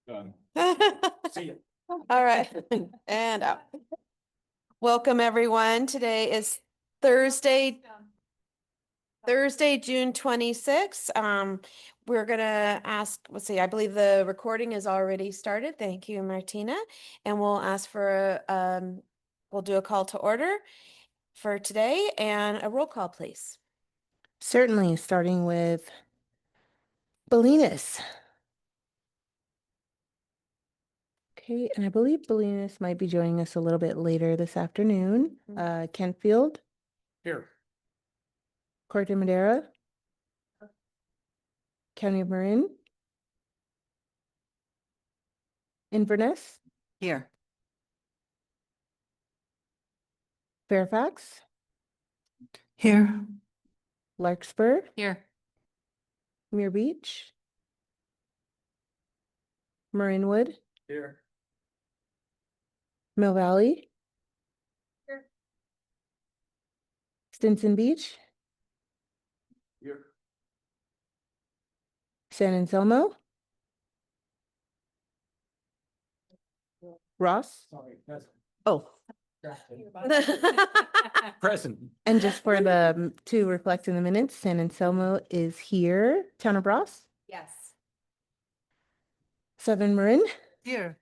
Done. See you. All right, and out. Welcome, everyone. Today is Thursday, June 26th. We're gonna ask, let's see, I believe the recording is already started. Thank you, Martina. And we'll ask for, we'll do a call to order for today and a roll call, please. Certainly, starting with Belinas. Okay, and I believe Belinas might be joining us a little bit later this afternoon. Kentfield, Here. Corte Madera, County of Marin, Inverness, Here. Fairfax, Here. Larkspur, Here. Muir Beach, Marinwood, Here. Mill Valley, Here. Stinson Beach, Here. San Anselmo, Ross. Sorry, present. Oh, Present. and just for the to reflect in the minutes, San Anselmo is here. Town of Ross, Yes. Southern Marin, Here.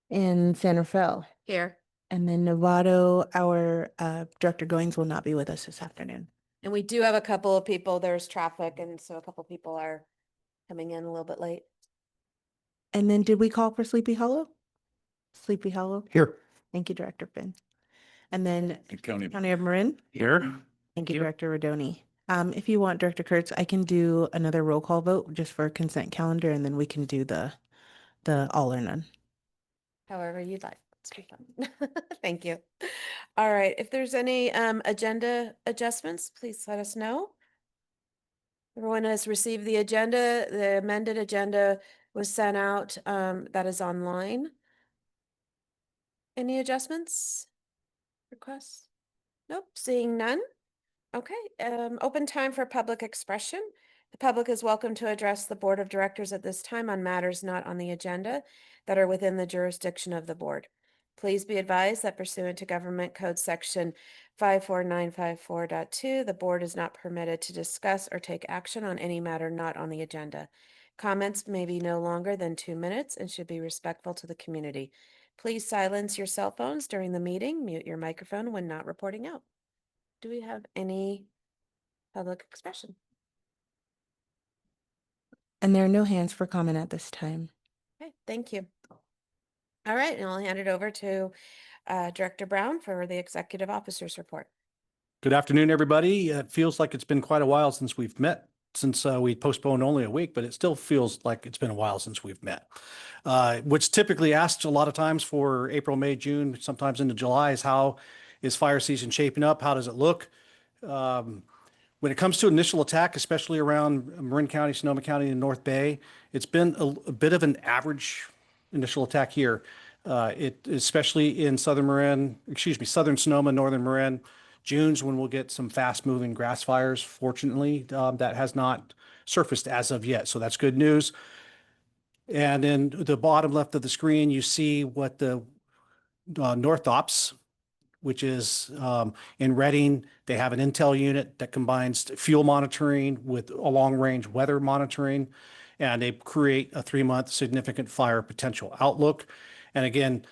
and San Rafael. Here. And then Novato, our Director Goings will not be with us this afternoon. And we do have a couple of people, there's traffic, and so a couple of people are coming in a little bit late. And then did we call for Sleepy Hollow? Sleepy Hollow. Here. Thank you, Director Finn. And then County. County of Marin. Here. Thank you, Director Rodoni. If you want, Director Kurtz, I can do another roll call vote just for consent calendar, and then we can do the all or none. However you'd like. Let's be fun. Thank you. All right. If there's any agenda adjustments, please let us know. Everyone has received the agenda. The amended agenda was sent out. That is online. Any adjustments? Requests? Nope. Seeing none. Okay. Open time for public expression. The public is welcome to address the Board of Directors at this time on matters not on the agenda that are within the jurisdiction of the board. Please be advised that pursuant to Government Code Section 54954.2, the board is not permitted to discuss or take action on any matter not on the agenda. Comments may be no longer than 2 minutes and should be respectful to the community. Please silence your cell phones during the meeting. Mute your microphone when not reporting out. Do we have any public expression? And there are no hands for comment at this time. Okay, thank you. All right, and I'll hand it over to Director Brown for the Executive Officer's Report. Good afternoon, everybody. It feels like it's been quite a while since we've met, since we postponed only a week, but it still feels like it's been a while since we've met. Which typically asked a lot of times for April, May, June, sometimes into July is how is fire season shaping up? How does it look? When it comes to initial attack, especially around Marin County, Sonoma County, and North Bay, it's been a bit of an average initial attack here. Especially in southern Sonoma, northern Marin. June's when we'll get some fast moving grass fires. Fortunately, that has not surfaced as of yet. So that's good news. And in the bottom left of the screen, you see what the North Ops, which is in Reading, they have an intel unit that combines fuel monitoring with a long range weather monitoring, and they create a 3-month significant fire potential outlook. And again,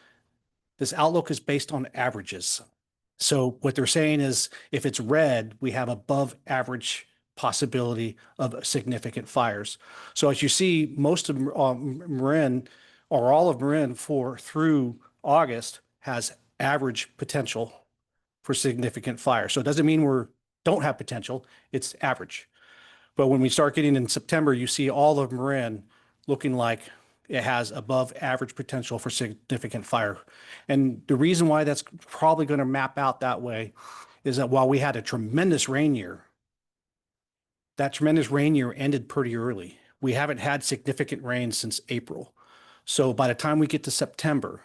this outlook is based on averages. So what they're saying is if it's red, we have above average possibility of significant fires. So as you see, most of Marin, or all of Marin through August, has average potential for significant fire. So it doesn't mean we don't have potential, it's average. But when we start getting in September, you see all of Marin looking like it has above average potential for significant fire. And the reason why that's probably going to map out that way is that while we had a tremendous rain year, that tremendous rain year ended pretty early. We haven't had significant rain since April. So by the time we get to September,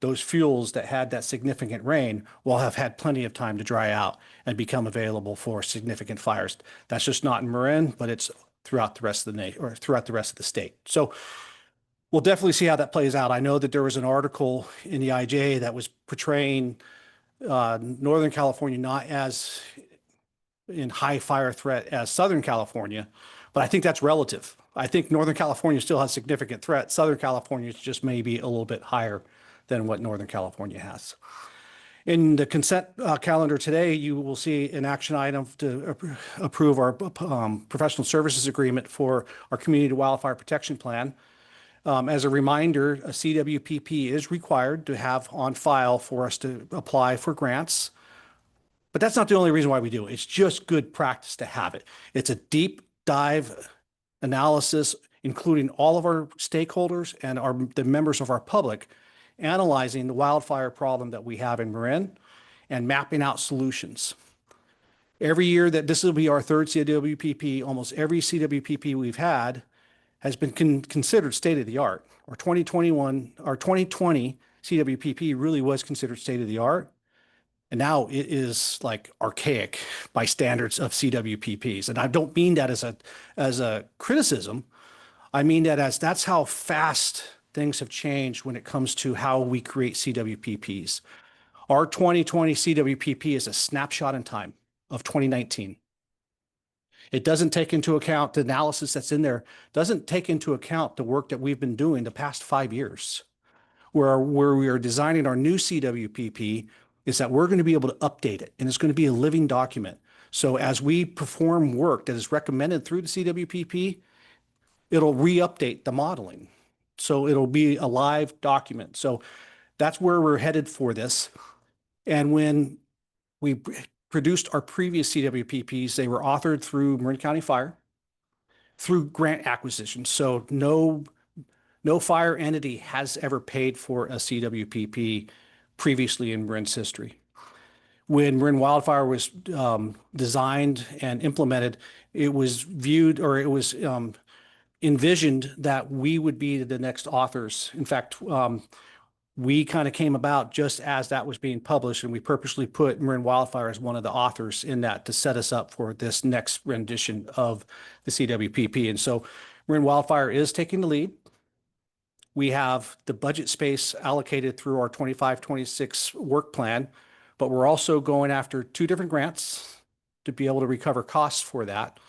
those fuels that had that significant rain will have had plenty of time to dry out and become available for significant fires. That's just not in Marin, but it's throughout the rest of the throughout the rest of the state. So we'll definitely see how that plays out. I know that there was an article in the IJ that was portraying Northern California not as in high fire threat as Southern California, but I think that's relative. I think Northern California still has significant threat. Southern California is just maybe a little bit higher than what Northern California has. In the consent calendar today, you will see an action item to approve our professional services agreement for our community wildfire protection plan. As a reminder, a CWPP is required to have on file for us to apply for grants. But that's not the only reason why we do it. It's just good practice to have it. It's a deep dive analysis, including all of our stakeholders and the members of our public, analyzing the wildfire problem that we have in Marin and mapping out solutions. Every year that this will be our third CWPP, almost every CWPP we've had has been considered state of the art. Our 2020 CWPP really was considered state of the art. And now it is like archaic by standards of CWPPs. And I don't mean that as a criticism. I mean that as that's how fast things have changed when it comes to how we create CWPPs. Our 2020 CWPP is a snapshot in time of 2019. It doesn't take into account the analysis that's in there, doesn't take into account the work that we've been doing the past 5 years, where we are designing our new CWPP is that we're going to be able to update it, and it's going to be a living document. So as we perform work that is recommended through the CWPP, it'll re-update the modeling. So it'll be a live document. So that's where we're headed for this. And when we produced our previous CWPPs, they were authored through Marin County Fire, through grant acquisition. So no fire entity has ever paid for a CWPP previously in Marin's history. When MarinWildfire was designed and implemented, it was viewed, or it was envisioned that we would be the next authors. In fact, we kind of came about just as that was being published, and we purposely put MarinWildfire as one of the authors in that to set us up for this next rendition of the CWPP. And so MarinWildfire is taking the lead. We have the budget space allocated through our 25-26 work plan, but we're also going after 2 different grants to be able to recover costs for that.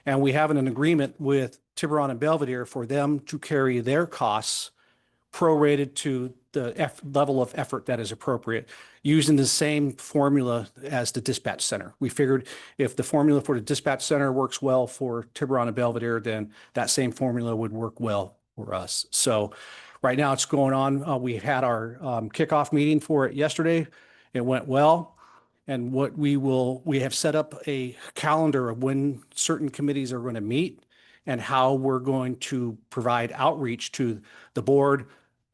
And we have an agreement with Tiburon and Belvedere for them to carry their costs prorated to the level of effort that is appropriate, using the same formula as the dispatch center. We figured if the formula for the dispatch center works well for Tiburon and Belvedere, then that same formula would work well for us. So right now it's going on. We had our kickoff meeting for it yesterday. It went well. And we have set up a calendar of when certain committees are going to meet and how we're going to provide outreach to the board,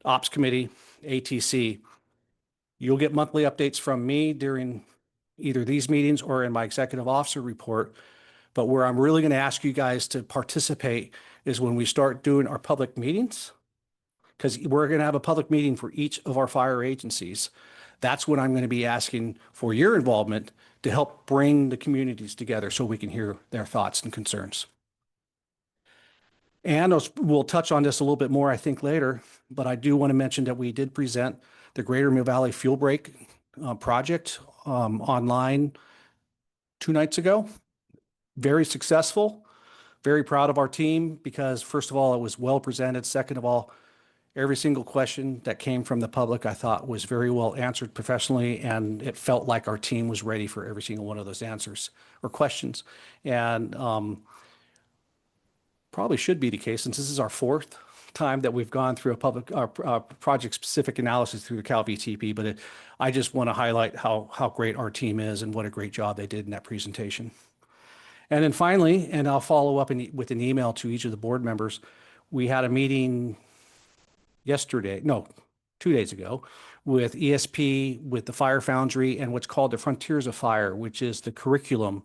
ops committee, ATC. You'll get monthly updates from me during either these meetings or in my executive officer report. But where I'm really going to ask you guys to participate is when we start doing our public meetings, because we're going to have a public meeting for each of our fire agencies. That's when I'm going to be asking for your involvement to help bring the communities together so we can hear their thoughts and concerns. And we'll touch on this a little bit more, I think, later, but I do want to mention that we did present the Greater Mill Valley Fuel Break project online 2 nights ago. Very successful. Very proud of our team because, first of all, it was well presented. Second of all, every single question that came from the public, I thought, was very well answered professionally, and it felt like our team was ready for every single one of those answers or questions. And probably should be the case since this is our 4th time that we've gone through a public project-specific analysis through the Cal VTP, but I just want to highlight how great our team is and what a great job they did in that presentation. And then finally, and I'll follow up with an email to each of the board members, we had a meeting 2 days ago with ESP, with the Fire Foundry, and what's called the Frontiers of Fire, which is the curriculum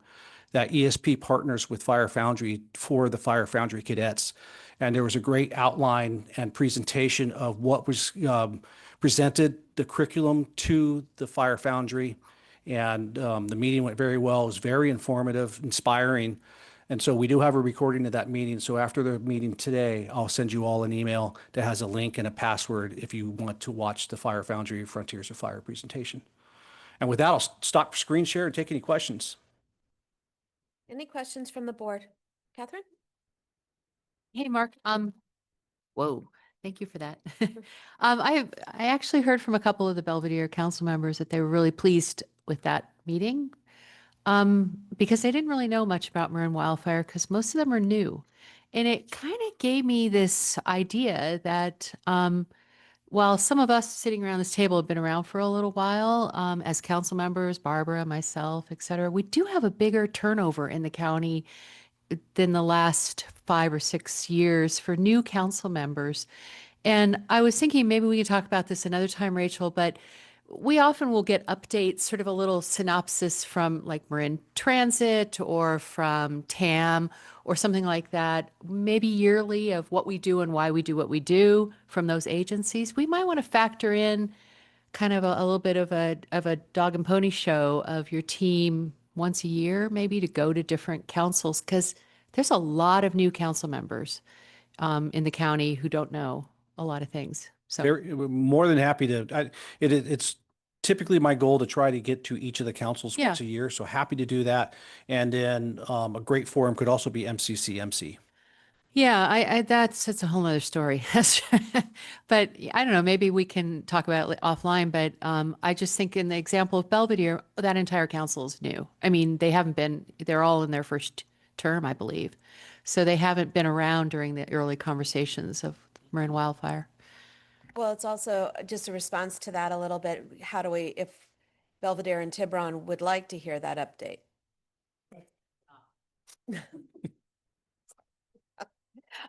that ESP partners with Fire Foundry for the Fire Foundry cadets. And there was a great outline and presentation of what was presented, the curriculum to the Fire Foundry. And the meeting went very well. It was very informative, inspiring. And so we do have a recording of that meeting. So after the meeting today, I'll send you all an email that has a link and a password if you want to watch the Fire Foundry Frontiers of Fire presentation. And with that, I'll stop screen share and take any questions. Any questions from the board? Catherine? Hey, Mark. Whoa, thank you for that. I actually heard from a couple of the Belvedere council members that they were really pleased with that meeting. Because they didn't really know much about Marin Wildfire because most of them are new. And it kind of gave me this idea that while some of us sitting around this table have been around for a little while, as council members, Barbara, myself, et cetera, we do have a bigger turnover in the county than the last 5 or 6 years for new council members. And I was thinking maybe we could talk about this another time, Rachel, but we often will get updates, sort of a little synopsis from like Marin Transit or from TAM or something like that, maybe yearly of what we do and why we do what we do from those agencies. We might want to factor in kind of a little bit of a dog and pony show of your team once a year, maybe to go to different councils, because there's a lot of new council members in the county who don't know a lot of things. So We're more than happy to, it's typically my goal to try to get to each of the councils Yeah. once a year. So happy to do that. And then a great forum could also be MCCMC. yeah, that's a whole nother story. But I don't know, maybe we can talk about it offline, but I just think in the example of Belvedere, that entire council is new. I mean, they're all in their first term, I believe. So they haven't been around during the early conversations of Marin Wildfire. Well, it's also just a response to that a little bit. How do we, if Belvedere and Tiburon would like to hear that update?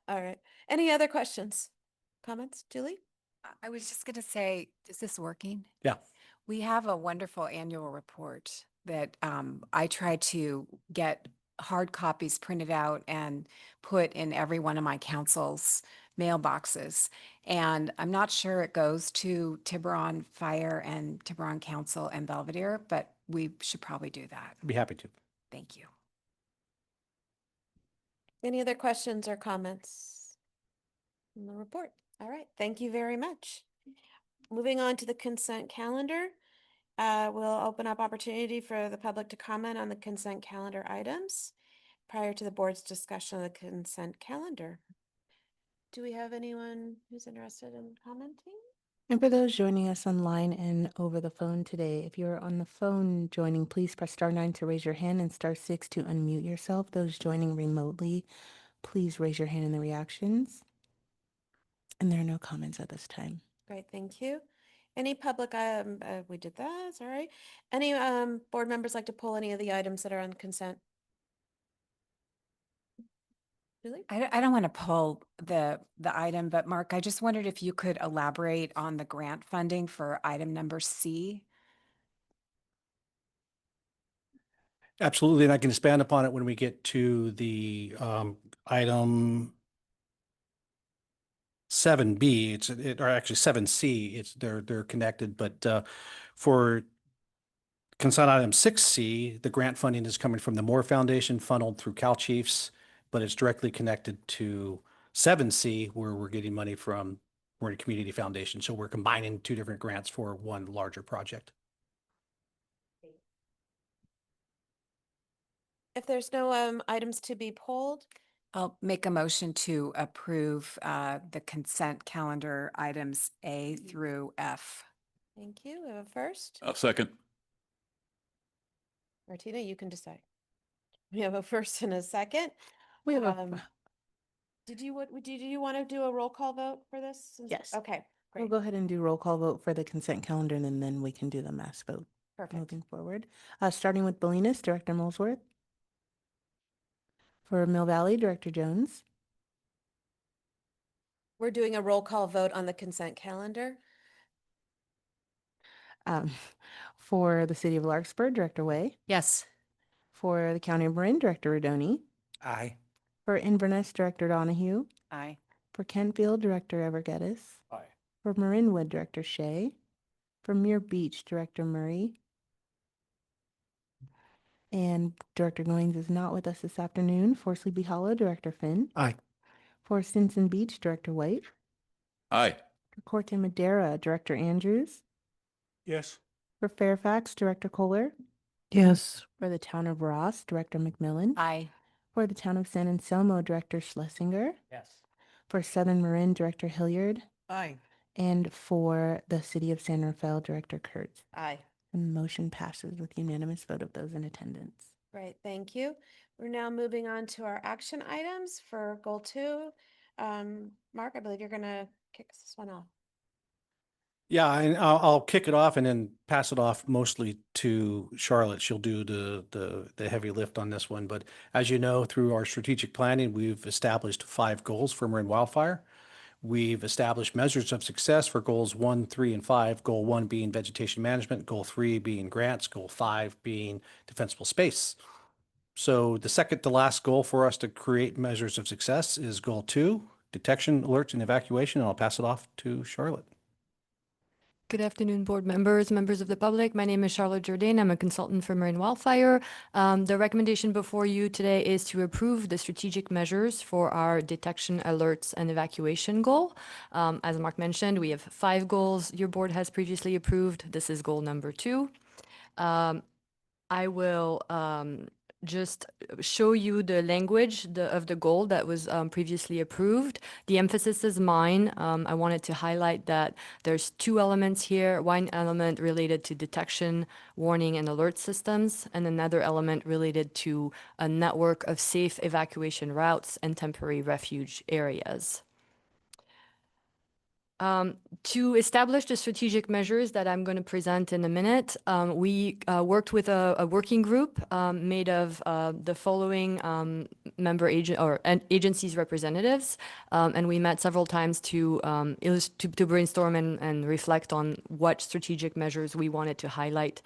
All right. Any other questions? Comments? Julie? I was just going to say, is this working? Yeah. We have a wonderful annual report that I try to get hard copies printed out and put in every one of my council's mailboxes. And I'm not sure it goes to Tiburon Fire and Tiburon Council and Belvedere, but we should probably do that. I'd be happy to. Thank you. Any other questions or comments in the report? All right, thank you very much. Moving on to the consent calendar. We'll open up opportunity for the public to comment on the consent calendar items prior to the board's discussion of the consent calendar. Do we have anyone who's interested in commenting? And for those joining us online and over the phone today, if you're on the phone joining, please press *9 to raise your hand and *6 to unmute yourself. Those joining remotely, please raise your hand in the reactions. And there are no comments at this time. Great, thank you. Any public, we did that, that's all right. Any board members like to pull any of the items that are on consent? Julie? I don't want to pull the item, but Mark, I just wondered if you could elaborate on the grant funding for item number C. Absolutely. And I can expand upon it when we get to the item 7B. Or actually 7C. They're connected, but for consent item 6C, the grant funding is coming from the Moore Foundation funneled through Cal Chiefs, but it's directly connected to 7C, where we're getting money from Marin Community Foundation. So we're combining two different grants for one larger project. If there's no items to be pulled, I'll make a motion to approve the consent calendar items A through F. thank you. We have a first. A second. Martina, you can decide. We have a first and a second. We have Did you want to do a roll call vote for this? Yes. Okay, We'll great, go ahead and do roll call vote for the consent calendar, and then we can do the mass vote perfect. moving forward. Starting with Bolinas, Director Molesworth. For Mill Valley, Director Jones. We're doing a roll call vote on the consent calendar. Um, for the City of Larkspur, Director Way. Yes. For the County of Marin, Director Rodoni. Aye. For Inverness, Director Donahue. Aye. For Kentfield, Director Evergettis. Aye. For Marinwood, Director Shea. For Muir Beach, Director Murray. And Director Goings is not with us this afternoon. For Sleepy Hollow, Director Finn. Aye. For Stinson Beach, Director White. Aye. For Corte Madera, Director Andrews. Yes. For Fairfax, Director Kohler. Yes. For the Town of Ross, Director McMillan. Aye. For the Town of San Anselmo, Director Schlesinger. Yes. For Southern Marin, Director Hilliard. Aye. And for the City of San Rafael, Director Kurtz. Aye. And the motion passes with unanimous vote of those in attendance. Great, thank you. We're now moving on to our action items for goal 2. Mark, I believe you're gonna kick this one off. Yeah, and I'll kick it off and then pass it off mostly to Charlotte. She'll do the heavy lift on this one. But as you know, through our strategic planning, we've established 5 goals for MarinWildfire. We've established measures of success for goals 1, 3, and 5. Goal 1 being vegetation management, goal 3 being grants, goal 5 being defensible space. So the second to last goal for us to create measures of success is goal 2, detection, alerts, and evacuation. And I'll pass it off to Charlotte. Good afternoon, board members, members of the public. My name is Charlotte Jourdain. I'm a consultant for MarinWildfire. The recommendation before you today is to approve the strategic measures for our detection, alerts, and evacuation goal. As Mark mentioned, we have 5 goals your board has previously approved. This is goal number 2. I will just show you the language of the goal that was previously approved. The emphasis is mine. I wanted to highlight that there's 2 elements here. One element related to detection, warning, and alert systems, and another element related to a network of safe evacuation routes and temporary refuge areas. To establish the strategic measures that I'm going to present in a minute, we worked with a working group made of the following agencies representatives, and we met several times to brainstorm and reflect on what strategic measures we wanted to highlight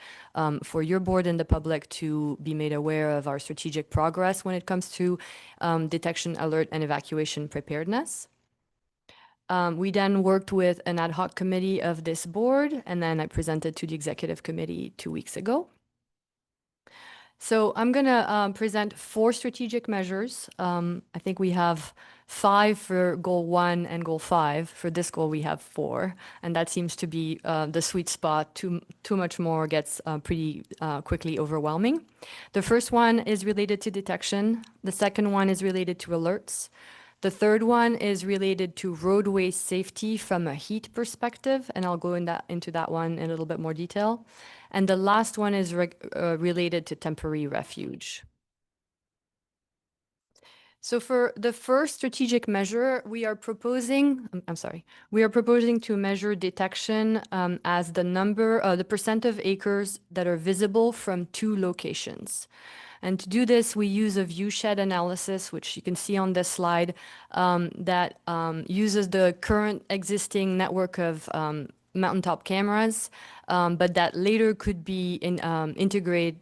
for your board and the public to be made aware of our strategic progress when it comes to detection, alert, and evacuation preparedness. We then worked with an ad hoc committee of this board, and then I presented to the executive committee 2 weeks ago. So I'm going to present 4 strategic measures. I think we have 5 for goal 1 and goal 5. For this goal, we have 4, and that seems to be the sweet spot. Too much more gets pretty quickly overwhelming. The first one is related to detection. The second one is related to alerts. The third one is related to roadway safety from a heat perspective, and I'll go into that one in a little bit more detail. And the last one is related to temporary refuge. So for the first strategic measure, we are proposing to measure detection as the percent of acres that are visible from 2 locations. And to do this, we use a viewshed analysis, which you can see on this slide, that uses the current existing network of mountaintop cameras, but that later could be integrate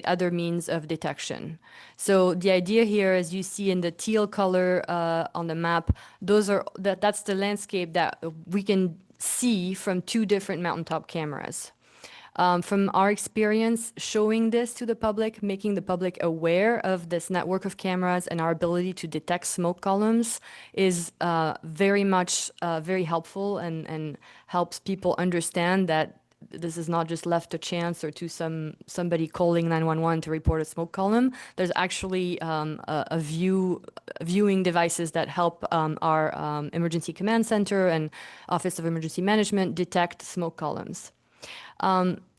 other means of detection. So the idea here, as you see in the teal color on the map, that's the landscape that we can see from 2 different mountaintop cameras. From our experience showing this to the public, making the public aware of this network of cameras and our ability to detect smoke columns is very helpful and helps people understand that this is not just left to chance or to somebody calling 911 to report a smoke column. There's actually viewing devices that help our emergency command center and Office of Emergency Management detect smoke columns.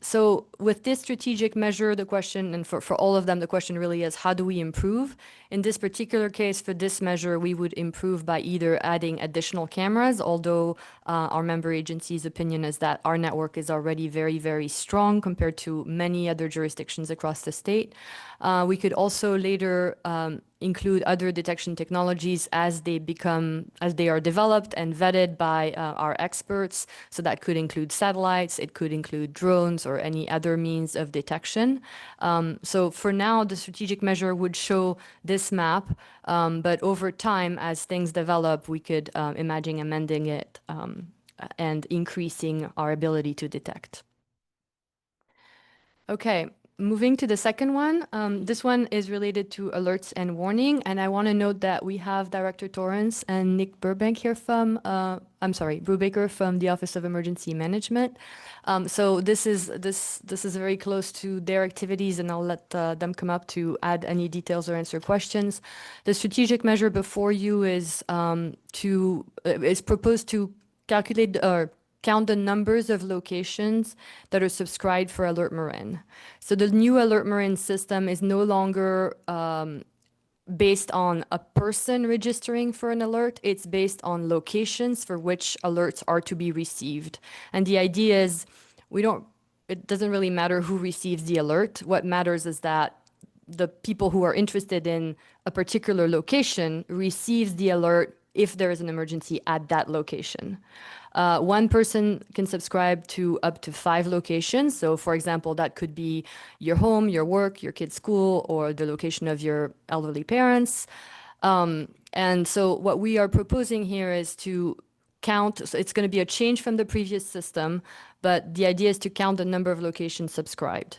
So with this strategic measure, the question, and for all of them, the question really is, how do we improve? In this particular case, for this measure, we would improve by either adding additional cameras, although our member agency's opinion is that our network is already very, very strong compared to many other jurisdictions across the state. We could also later include other detection technologies as they are developed and vetted by our experts. So that could include satellites, it could include drones or any other means of detection. So for now, the strategic measure would show this map, but over time, as things develop, we could imagine amending it and increasing our ability to detect. Okay. Moving to the second one, this one is related to alerts and warning, and I want to note that we have Director Torrance and Nick Burbank here from, Brubaker from the Office of Emergency Management. So this is very close to their activities, and I'll let them come up to add any details or answer questions. The strategic measure before you is proposed to calculate or count the numbers of locations that are subscribed for Alert Marin. So the new Alert Marin system is no longer based on a person registering for an alert. It's based on locations for which alerts are to be received. And the idea is it doesn't really matter who receives the alert. What matters is that the people who are interested in a particular location receives the alert if there is an emergency at that location. One person can subscribe to up to 5 locations. So for example, that could be your home, your work, your kid's school, or the location of your elderly parents. And so what we are proposing here is to count, so it's going to be a change from the previous system, but the idea is to count the number of locations subscribed.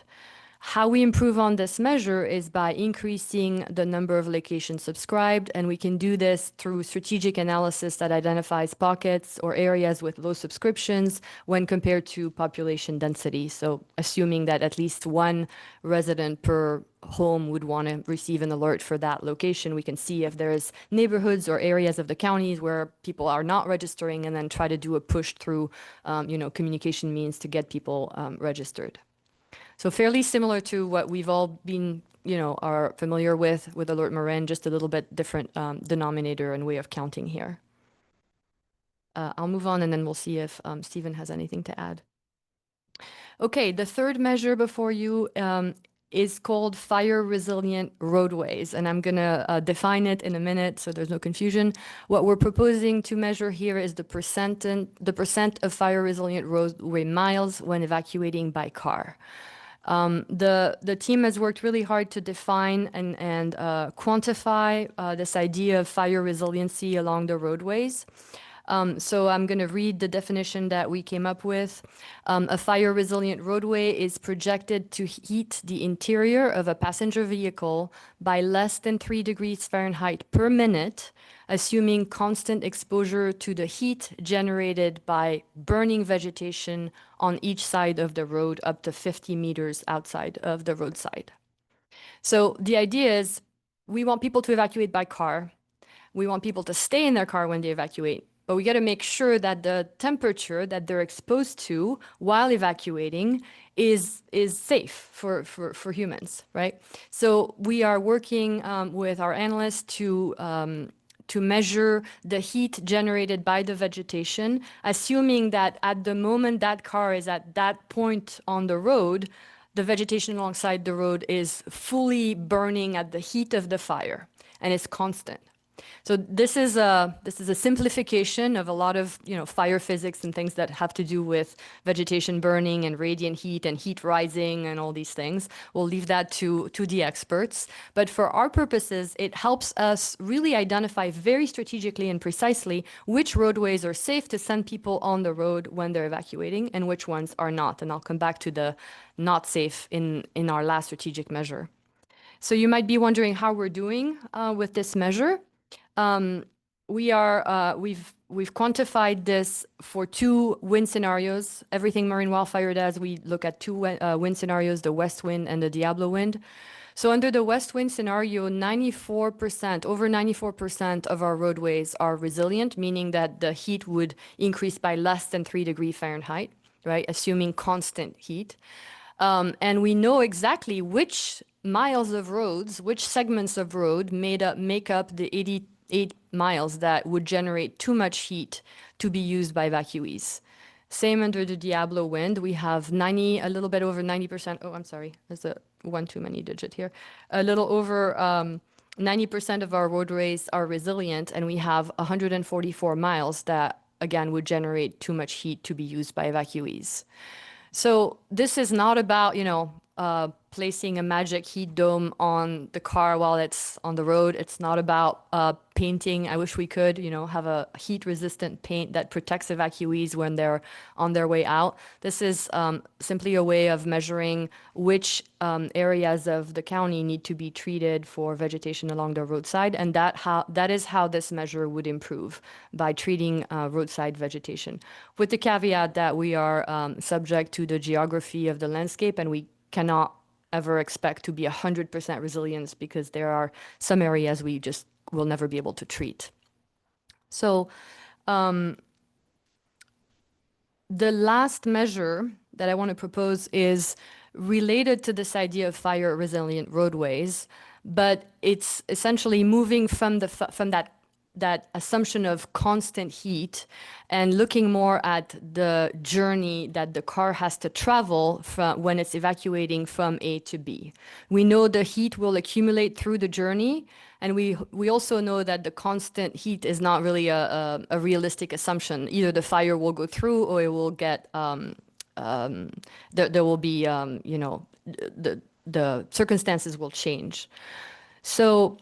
How we improve on this measure is by increasing the number of locations subscribed, and we can do this through strategic analysis that identifies pockets or areas with low subscriptions when compared to population density. So assuming that at least one resident per home would want to receive an alert for that location, we can see if there's neighborhoods or areas of the counties where people are not registering, and then try to do a push through communication means to get people registered. So fairly similar to what we've all been, are familiar with Alert Marin, just a little bit different denominator and way of counting here. I'll move on, and then we'll see if Stephen has anything to add. Okay, the third measure before you is called fire resilient roadways, and I'm gonna define it in a minute so there's no confusion. What we're proposing to measure here is the percent of fire resilient roadway miles when evacuating by car. The team has worked really hard to define and quantify this idea of fire resiliency along the roadways. So I'm going to read the definition that we came up with. A fire resilient roadway is projected to heat the interior of a passenger vehicle by less than 3 degrees Fahrenheit per minute, assuming constant exposure to the heat generated by burning vegetation on each side of the road up to 50 meters outside of the roadside. So the idea is we want people to evacuate by car. We want people to stay in their car when they evacuate. But we got to make sure that the temperature that they're exposed to while evacuating is safe for humans, right? So we are working with our analysts to measure the heat generated by the vegetation, assuming that at the moment that car is at that point on the road, the vegetation alongside the road is fully burning at the heat of the fire and is constant. So this is a simplification of a lot of fire physics and things that have to do with vegetation burning and radiant heat and heat rising and all these things. We'll leave that to the experts. But for our purposes, it helps us really identify very strategically and precisely which roadways are safe to send people on the road when they're evacuating and which ones are not. And I'll come back to the not safe in our last strategic measure. So you might be wondering how we're doing with this measure. We've quantified this for 2 wind scenarios. Everything MarinWildfire does, we look at 2 wind scenarios, the west wind and the Diablo wind. So under the west wind scenario, over 94% of our roadways are resilient, meaning that the heat would increase by less than 3 degrees Fahrenheit, right? Assuming constant heat. And we know exactly which miles of roads, which segments of road make up the 88 miles that would generate too much heat to be used by evacuees. Same under the Diablo wind, we have a little bit over 90%. Oh, I'm sorry, there's a one too many digit here. A little over 90% of our roadways are resilient, and we have 144 miles that, again, would generate too much heat to be used by evacuees. So this is not about, placing a magic heat dome on the car while it's on the road. It's not about painting. I wish we could, have a heat resistant paint that protects evacuees when they're on their way out. This is simply a way of measuring which areas of the county need to be treated for vegetation along the roadside, and that is how this measure would improve, by treating roadside vegetation, with the caveat that we are subject to the geography of the landscape, and we cannot ever expect to be 100% resilience, because there are some areas we just will never be able to treat. So the last measure that I want to propose is related to this idea of fire resilient roadways, but it's essentially moving from that assumption of constant heat and looking more at the journey that the car has to travel from when it's evacuating from A to B. We know the heat will accumulate through the journey, and we also know that the constant heat is not really a realistic assumption. Either the fire will go through, or it will get there will be the circumstances will change. So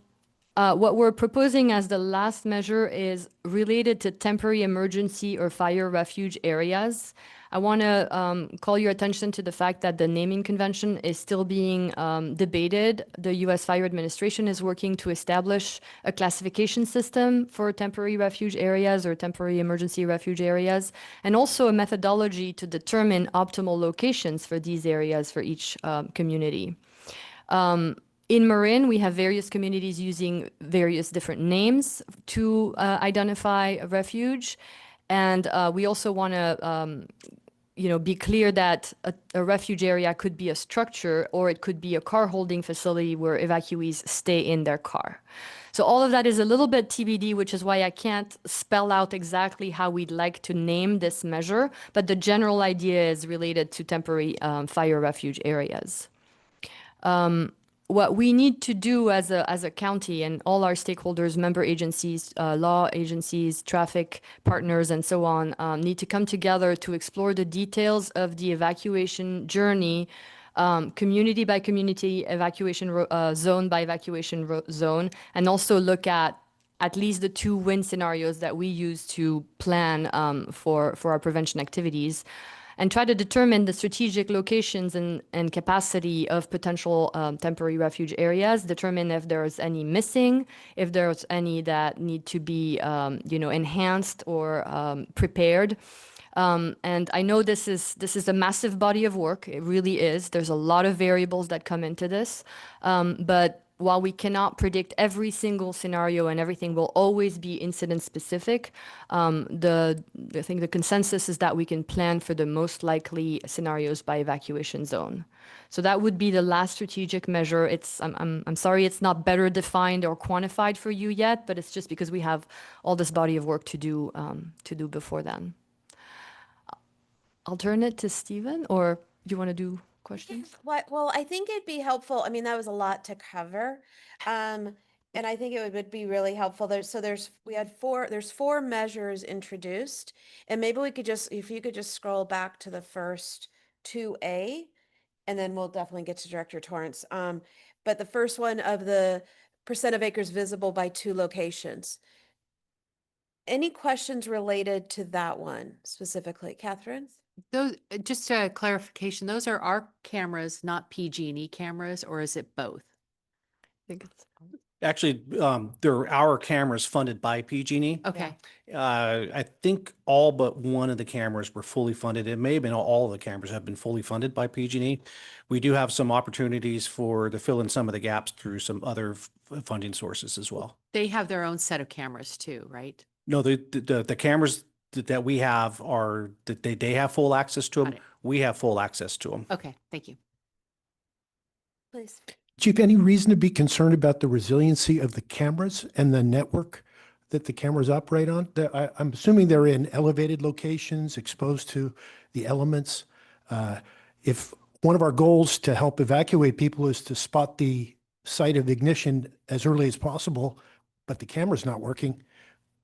what we're proposing as the last measure is related to temporary emergency or fire refuge areas. I want to call your attention to the fact that the naming convention is still being debated. The U.S. Fire Administration is working to establish a classification system for temporary refuge areas or temporary emergency refuge areas, and also a methodology to determine optimal locations for these areas for each community. In Marin, we have various communities using various different names to identify a refuge. And we also want to be clear that a refuge area could be a structure, or it could be a car holding facility where evacuees stay in their car. So all of that is a little bit TBD, which is why I can't spell out exactly how we'd like to name this measure, but the general idea is related to temporary fire refuge areas. What we need to do as a county, and all our stakeholders, member agencies, law agencies, traffic partners, and so on, need to come together to explore the details of the evacuation journey, community by community, evacuation zone by evacuation zone, and also look at least the 2 win scenarios that we use to plan for our prevention activities, and try to determine the strategic locations and capacity of potential temporary refuge areas, determine if there's any missing, if there's any that need to be enhanced or prepared. And I know this is a massive body of work. It really is. There's a lot of variables that come into this. But while we cannot predict every single scenario and everything will always be incident specific, I think the consensus is that we can plan for the most likely scenarios by evacuation zone. So that would be the last strategic measure. I'm sorry it's not better defined or quantified for you yet, but it's just because we have all this body of work to do before then. I'll turn it to Stephen, or you want to do questions? Well, I think it'd be helpful. I mean, that was a lot to cover. And I think it would be really helpful. There's 4 measures introduced, and maybe we could if you could just scroll back to the first 2A, and then we'll definitely get to Director Torrance. But the first one of the percent of acres visible by 2 locations. Any questions related to that one specifically, Catherine? Those, just a clarification, those are our cameras, not PG&E cameras, or is it both? I think it's Actually, they're our cameras funded by PG&E. Okay, I think all but one of the cameras were fully funded. It may have been all of the cameras have been fully funded by PG&E. We do have some opportunities to fill in some of the gaps through some other funding sources as well. they have their own set of cameras too, right? No, the cameras that we have are that they have full access to them. Got it. We have full access to them. Okay, thank you. Please. Chief, any reason to be concerned about the resiliency of the cameras and the network that the cameras operate on? I'm assuming they're in elevated locations, exposed to the elements. If one of our goals to help evacuate people is to spot the site of ignition as early as possible, but the camera's not working,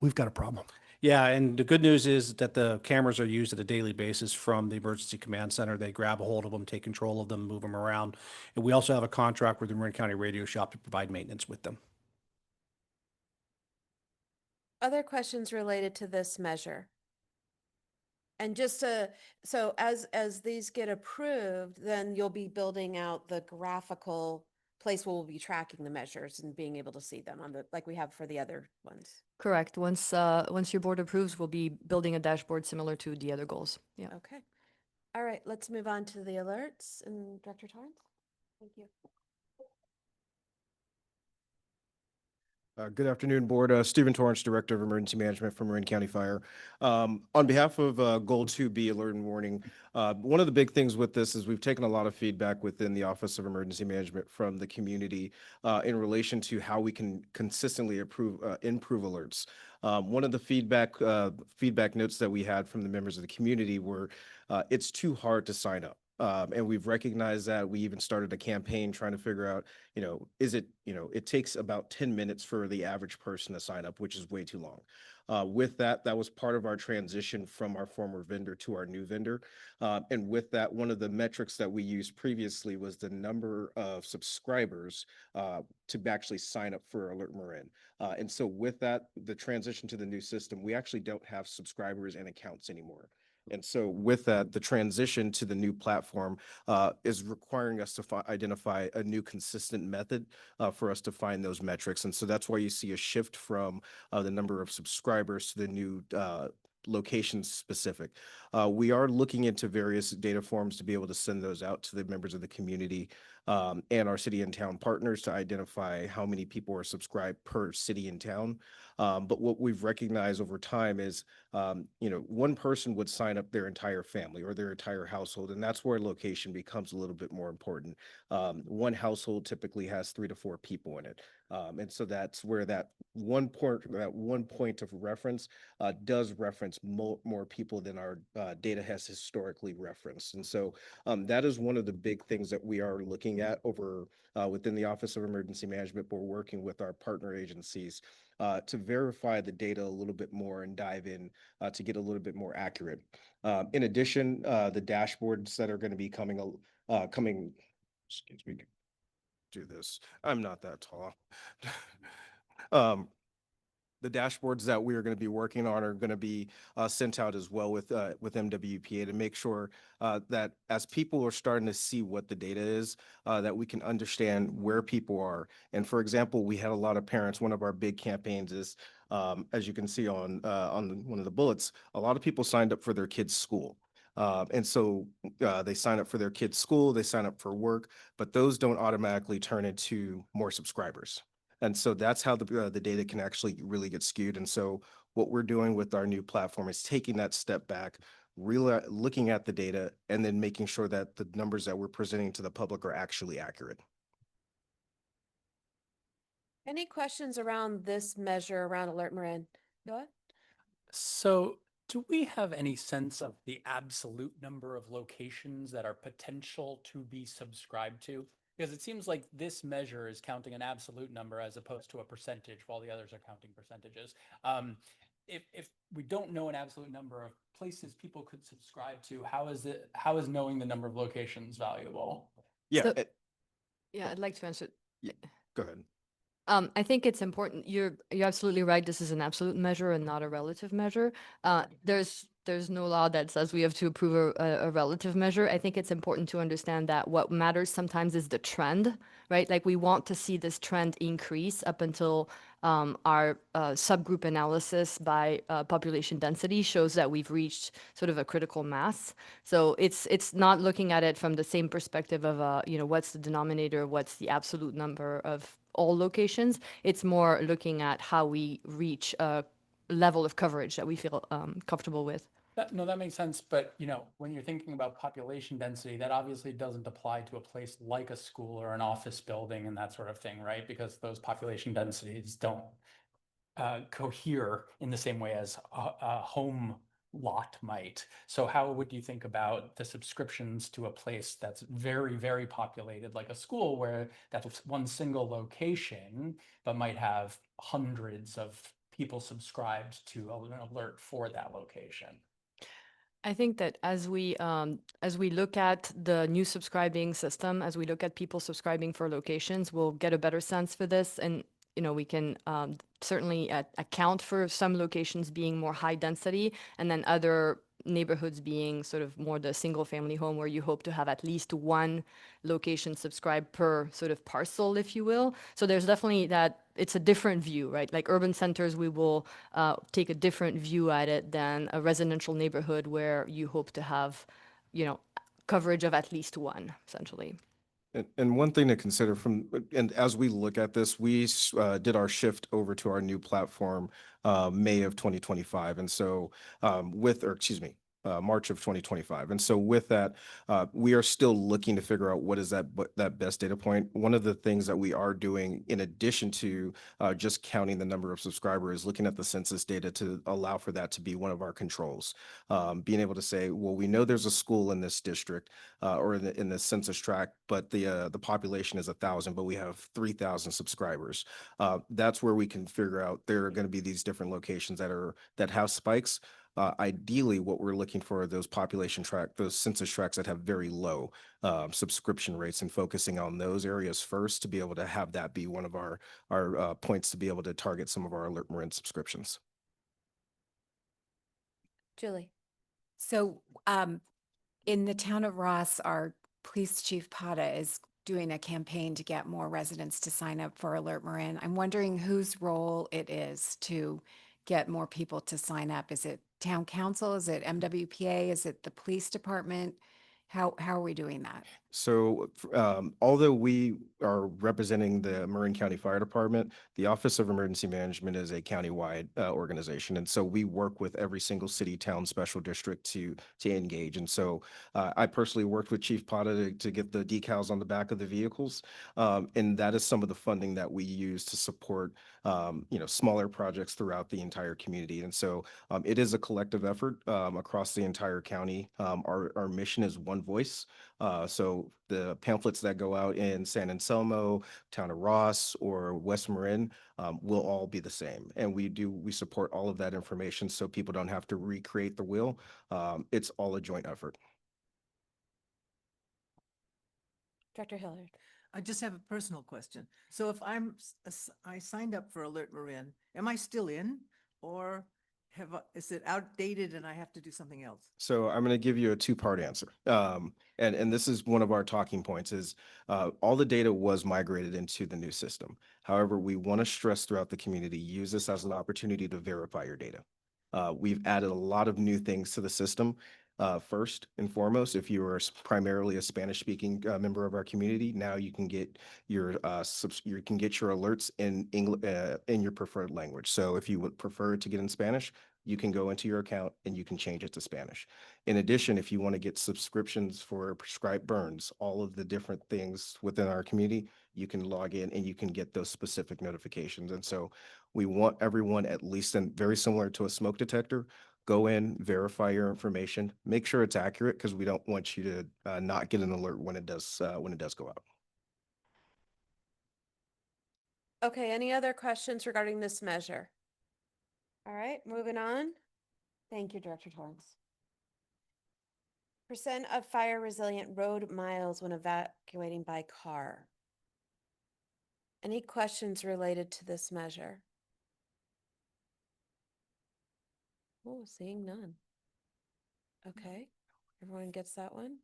we've got a problem. Yeah, and the good news is that the cameras are used at a daily basis from the emergency command center. They grab a hold of them, take control of them, move them around. And we also have a contract with the Marin County Radio Shop to provide maintenance with them. Other questions related to this measure? And just so as these get approved, then you'll be building out the graphical place where we'll be tracking the measures and being able to see them on the, like we have for the other ones. Correct. Once your board approves, we'll be building a dashboard similar to the other goals. Yeah. Okay. All right, let's move on to the alerts and Director Torrance. Thank you. Good afternoon, Board. Stephen Torrance, Director of Emergency Management for Marin County Fire. On behalf of Goal 2B Alert and Warning, one of the big things with this is we've taken a lot of feedback within the Office of Emergency Management from the community in relation to how we can consistently improve alerts. One of the feedback notes that we had from the members of the community were it's too hard to sign up. And we've recognized that. We even started a campaign trying to figure out, it takes about 10 minutes for the average person to sign up, which is way too long. With that was part of our transition from our former vendor to our new vendor. And with that, one of the metrics that we used previously was the number of subscribers to actually sign up for Alert Marin. And so with that, the transition to the new system, we actually don't have subscribers and accounts anymore. And so with that, the transition to the new platform is requiring us to identify a new consistent method for us to find those metrics. And so that's why you see a shift from the number of subscribers to the new location specific. We are looking into various data forms to be able to send those out to the members of the community and our city and town partners to identify how many people are subscribed per city and town. But what we've recognized over time is, one person would sign up their entire family or their entire household, and that's where location becomes a little bit more important. One household typically has 3 to 4 people in it. And so that's where that one point of reference does reference more people than our data has historically referenced. And so that is one of the big things that we are looking at over within the Office of Emergency Management. We're working with our partner agencies to verify the data a little bit more and dive in to get a little bit more accurate. In addition, the dashboards that are going to be coming, excuse me, do this. I'm not that tall. The dashboards that we are going to be working on are going to be sent out as well with MWPA to make sure that as people are starting to see what the data is, that we can understand where people are. And for example, we had a lot of parents. One of our big campaigns is, as you can see on one of the bullets, a lot of people signed up for their kids' school. And so they sign up for their kids' school, they sign up for work, but those don't automatically turn into more subscribers. And so that's how the data can actually really get skewed. And so what we're doing with our new platform is taking that step back, really looking at the data, and then making sure that the numbers that we're presenting to the public are actually accurate. Any questions around this measure around Alert Marin? Noah? So do we have any sense of the absolute number of locations that are potential to be subscribed to? Because it seems like this measure is counting an absolute number as opposed to a percentage, while the others are counting percentages. If we don't know an absolute number of places people could subscribe to, how is knowing the number of locations valuable? Yeah. So- Yeah, I'd like to answer. Go ahead. I think it's important. You're absolutely right. This is an absolute measure and not a relative measure. There's no law that says we have to approve a relative measure. I think it's important to understand that what matters sometimes is the trend, right? Like we want to see this trend increase up until our subgroup analysis by population density shows that we've reached sort of a critical mass. So it's not looking at it from the same perspective of what's the denominator, what's the absolute number of all locations. It's more looking at how we reach a level of coverage that we feel comfortable with. That makes sense. But, when you're thinking about population density, that obviously doesn't apply to a place like a school or an office building and that sort of thing, right? Because those population densities don't cohere in the same way as a home lot might. So how would you think about the subscriptions to a place that's very, very populated, like a school, where that's one single location, but might have hundreds of people subscribed to an alert for that location? I think that as we look at the new subscribing system, as we look at people subscribing for locations, we'll get a better sense for this, and we can certainly account for some locations being more high density, and then other neighborhoods being sort of more the single family home where you hope to have at least one location subscribed per sort of parcel, if you will. So there's definitely that. It's a different view, right? Like urban centers, we will take a different view at it than a residential neighborhood where you hope to have, coverage of at least one, essentially. And one thing to consider and as we look at this, we did our shift over to our new platform May of 2025. And so March of 2025. And so with that, we are still looking to figure out what is that best data point. One of the things that we are doing in addition to just counting the number of subscribers, looking at the census data to allow for that to be one of our controls. Being able to say, well, we know there's a school in this district or in the census tract, but the population is 1,000, but we have 3,000 subscribers. That's where we can figure out there are going to be these different locations that have spikes. Ideally, what we're looking for are those those census tracts that have very low subscription rates, and focusing on those areas first to be able to have that be one of our points to be able to target some of our Alert Marin subscriptions. Julie. So in the town of Ross, our police chief Pata is doing a campaign to get more residents to sign up for Alert Marin. I'm wondering whose role it is to get more people to sign up. Is it town council? Is it MWPA? Is it the police department? How are we doing that? So although we are representing the Marin County Fire Department, the Office of Emergency Management is a countywide organization. And so we work with every single city, town, special district to engage. And so I personally worked with Chief Pata to get the decals on the back of the vehicles. And that is some of the funding that we use to support smaller projects throughout the entire community. And so it is a collective effort across the entire county. Our mission is one voice. So the pamphlets that go out in San Anselmo, Town of Ross, or West Marin will all be the same. And we support all of that information so people don't have to recreate the wheel. It's all a joint effort. Dr. Hillard. I just have a personal question. So if I signed up for Alert Marin, am I still in, or is it outdated and I have to do something else? So I'm going to give you a two-part answer. And this is one of our talking points is all the data was migrated into the new system. However, we want to stress throughout the community, use this as an opportunity to verify your data. We've added a lot of new things to the system. First and foremost, if you are primarily a Spanish-speaking member of our community, now you can get your alerts in English in your preferred language. So if you would prefer to get in Spanish, you can go into your account and you can change it to Spanish. In addition, if you want to get subscriptions for prescribed burns, all of the different things within our community, you can log in and you can get those specific notifications. And so we want everyone, at least very similar to a smoke detector, go in, verify your information, make sure it's accurate, because we don't want you to not get an alert when it does go out. Okay, any other questions regarding this measure? All right, moving on. Thank you, Director Torrance. Percent of fire resilient road miles when evacuating by car. Any questions related to this measure? Oh, seeing none. Okay, everyone gets that one?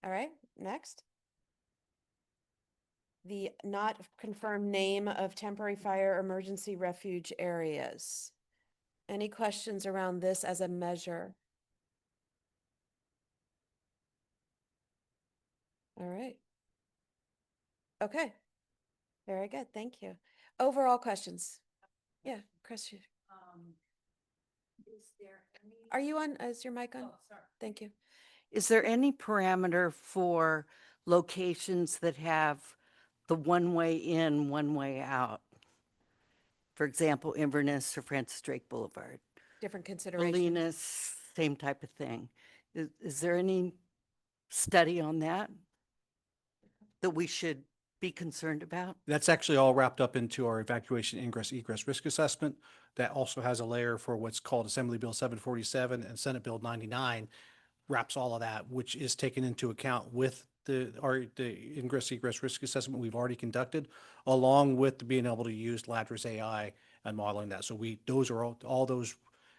All right, next. The not confirmed name of temporary fire emergency refuge areas. Any questions around this as a measure? All right. Okay. Very good. Thank you. Overall questions. Yeah, Chris. Are you on? Is your mic on? Thank you. Is there any parameter for locations that have the one way in, one way out? For example, Inverness or Francis Drake Boulevard. Different considerations. Salinas, same type of thing. Is there any study on that we should be concerned about? That's actually all wrapped up into our evacuation ingress egress risk assessment. that also has a layer for what's called Assembly Bill 747 and Senate Bill 99, wraps all of that, which is taken into account with the ingress egress risk assessment we've already conducted, along with being able to use Ladris AI and modeling that. So those are all those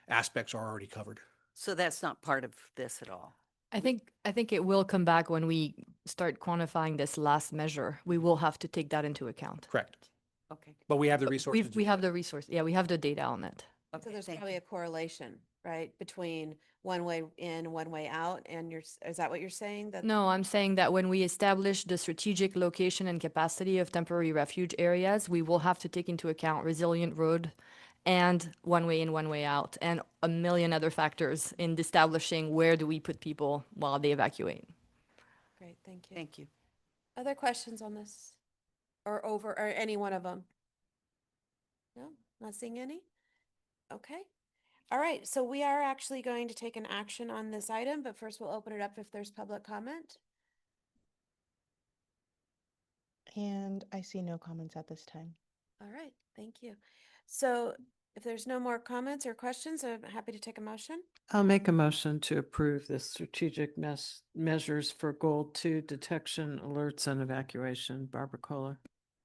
aspects are already covered. So that's not part of this at all. I think it will come back when we start quantifying this last measure. We will have to take that into account. Correct. Okay. But we have the resources. We have the resource. Yeah, we have the data on it. So Okay, there's thank probably you. a correlation, right, between one way in, one way out, and is that what you're saying? That No, I'm saying that when we establish the strategic location and capacity of temporary refuge areas, we will have to take into account resilient road and one way in, one way out, and a million other factors in establishing where do we put people while they evacuate. Great, thank you. Thank you. Other questions on this? Or any one of them? No, not seeing any? Okay. All right, so we are actually going to take an action on this item, but first we'll open it up if there's public comment. And I see no comments at this time. All right, thank you. So if there's no more comments or questions, I'm happy to take a motion. I'll make a motion to approve the strategic measures for goal 2 detection, alerts, and evacuation. Barbara Kohler.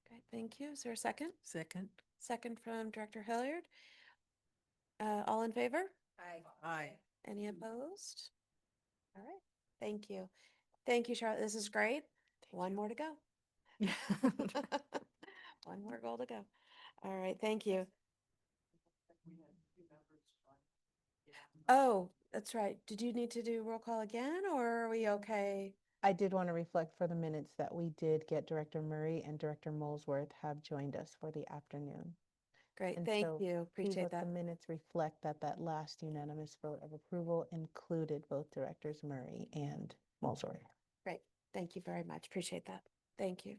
Okay, thank you. Is there a second? Second. Second from Director Hilliard. All in favor? Aye. Any opposed? All right, thank you. Thank you, Charlotte. This is great. One more to go. One more goal to go. All right, thank you. Oh, that's right. Did you need to do roll call again, or are we okay? I did want to reflect for the minutes that we did get Director Murray and Director Molesworth have joined us for the afternoon. Great, And thank so you. Please Appreciate let that. the minutes reflect that that last unanimous vote of approval included both Directors Murray and Molesworth. Great, thank you very much. Appreciate that. Thank you.